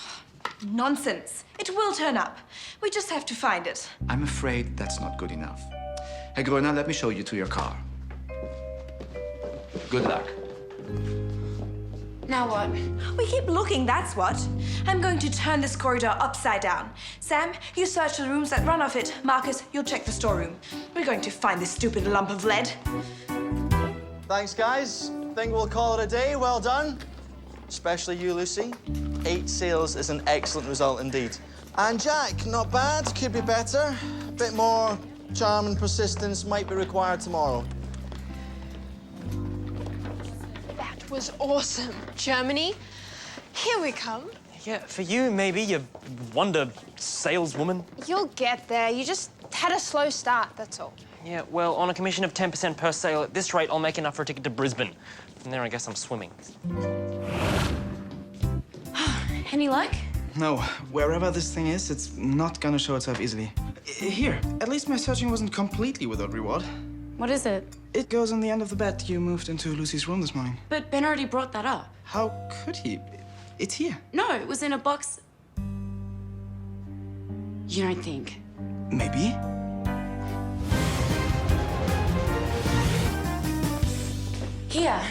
Nonsense. It will turn up. We just have to find it.
I'm afraid that's not good enough. Herr Gröner, let me show you to your car. Good luck.
Now what?
We keep looking, that's what. I'm going to turn this corridor upside down. Sam, you search the rooms that run off it. Marcus, you'll check the storeroom. We're going to find this stupid lump of lead.
Thanks, guys. Think we'll call it a day. Well done. Especially you, Lucy. 8 sales is an excellent result indeed. And Jack, not bad. Could be better. A bit more charm and persistence might be required tomorrow.
That was awesome. Germany, here we come.
Yeah, for you, maybe, you wonder saleswoman.
You'll get there. You just had a slow start, that's all.
Yeah, well, on a commission of 10% per sale, at this rate, I'll make enough for a ticket to Brisbane. From there, I guess I'm swimming.
Any luck?
No, wherever this thing is, it's not gonna show itself easily. Here, at least my searching wasn't completely without reward.
What is it?
It goes on the end of the bed you moved into Lucy's room this morning.
But Ben already brought that up.
How could he? It's here.
No, it was in a box. You don't think?
Maybe.
Here.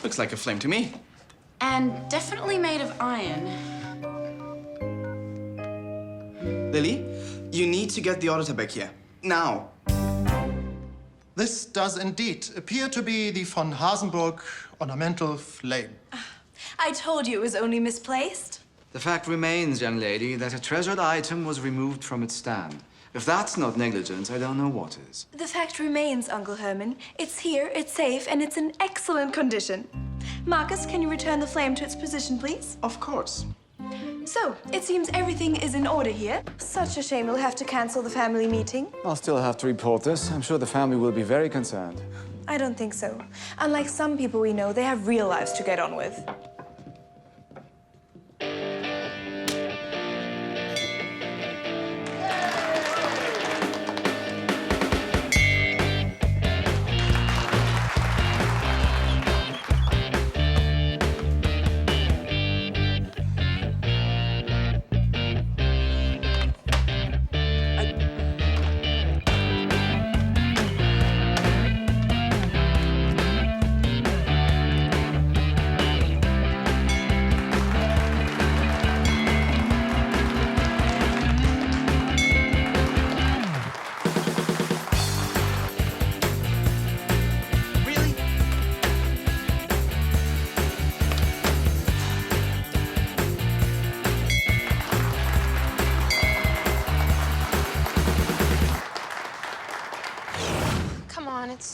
Looks like a flame to me.
And definitely made of iron.
Lily, you need to get the auditor back here. Now.
This does indeed appear to be the von Hasenburg ornamental flame.
I told you it was only misplaced.
The fact remains, young lady, that a treasured item was removed from its stand. If that's not negligence, I don't know what is.
The fact remains, Uncle Herman. It's here, it's safe, and it's in excellent condition. Marcus, can you return the flame to its position, please?
Of course.
So, it seems everything is in order here. Such a shame we'll have to cancel the family meeting.
I'll still have to report this. I'm sure the family will be very concerned.
I don't think so. Unlike some people we know, they have real lives to get on with.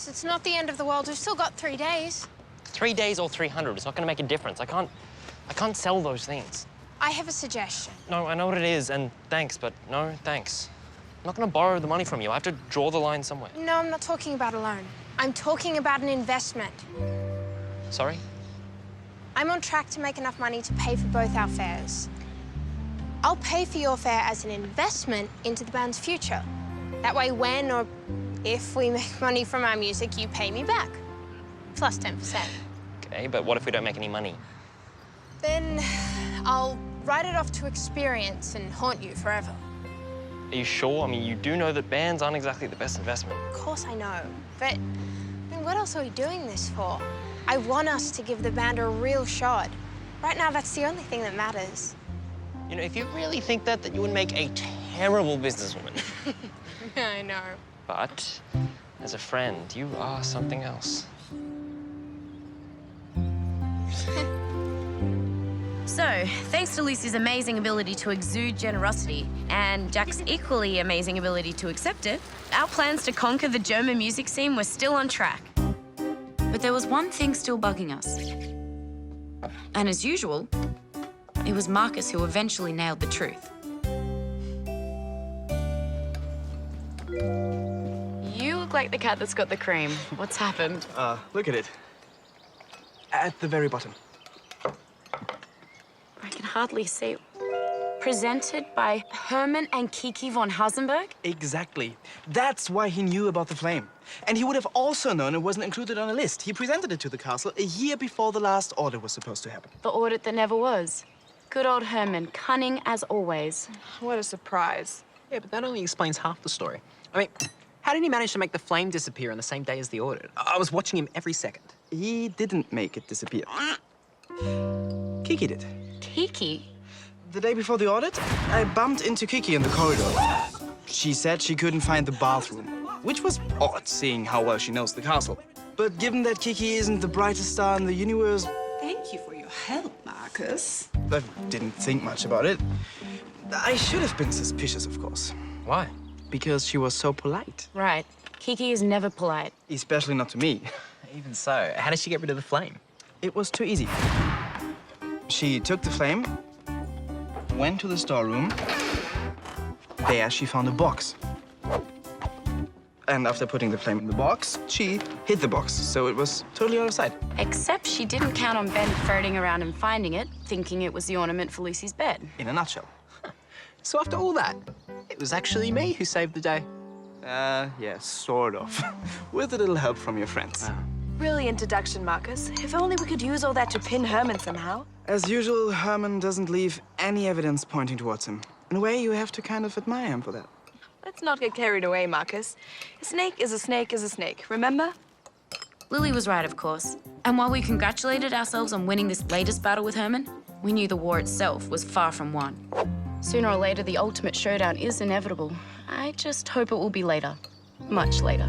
It's not the end of the world. We've still got 3 days.
3 days or 300, it's not gonna make a difference. I can't sell those things.
I have a suggestion.
No, I know what it is, and thanks, but no thanks. I'm not gonna borrow the money from you. I have to draw the line somewhere.
No, I'm not talking about a loan. I'm talking about an investment.
Sorry?
I'm on track to make enough money to pay for both our fares. I'll pay for your fare as an investment into the band's future. That way, when or if we make money from our music, you pay me back. Plus 10%.
Okay, but what if we don't make any money?
Then I'll write it off to experience and haunt you forever.
Are you sure? I mean, you do know that bands aren't exactly the best investment.
Of course I know, but what else are we doing this for? I want us to give the band a real shot. Right now, that's the only thing that matters.
You know, if you really think that, then you would make a terrible businesswoman.
I know.
But as a friend, you are something else.
So, thanks to Lucy's amazing ability to exude generosity and Jack's equally amazing ability to accept it, our plans to conquer the German music scene were still on track. But there was one thing still bugging us. And as usual, it was Marcus who eventually nailed the truth.
You look like the cat that's got the cream. What's happened?
Look at it. At the very bottom.
I can hardly see. Presented by Herman and Kiki von Hasenburg?
Exactly. That's why he knew about the flame. And he would have also known it wasn't included on a list. He presented it to the castle a year before the last audit was supposed to happen.
The audit that never was.
Good old Herman, cunning as always.
What a surprise.
Yeah, but that only explains half the story. I mean, how did he manage to make the flame disappear on the same day as the audit? I was watching him every second.
He didn't make it disappear. Kiki did.
Kiki?
The day before the audit, I bumped into Kiki in the corridor. She said she couldn't find the bathroom, which was odd, seeing how well she knows the castle. But given that Kiki isn't the brightest star in the universe...
Thank you for your help, Marcus.
I didn't think much about it. I should have been suspicious, of course.
Why?
Because she was so polite.
Right. Kiki is never polite.
Especially not to me.
Even so, how did she get rid of the flame?
It was too easy. She took the flame, went to the storeroom. There she found a box. And after putting the flame in the box, she hid the box, so it was totally out of sight.
Except she didn't count on Ben ferreting around and finding it, thinking it was the ornament for Lucy's bed.
In a nutshell.
So after all that, it was actually me who saved the day.
Yes, sort of. With a little help from your friends.
Brilliant deduction, Marcus. If only we could use all that to pin Herman somehow.
As usual, Herman doesn't leave any evidence pointing towards him. In a way, you have to kind of admire him for that.
Let's not get carried away, Marcus. A snake is a snake is a snake, remember?
Lily was right, of course. And while we congratulated ourselves on winning this latest battle with Herman, we knew the war itself was far from won. Sooner or later, the ultimate showdown is inevitable. I just hope it will be later. Much later.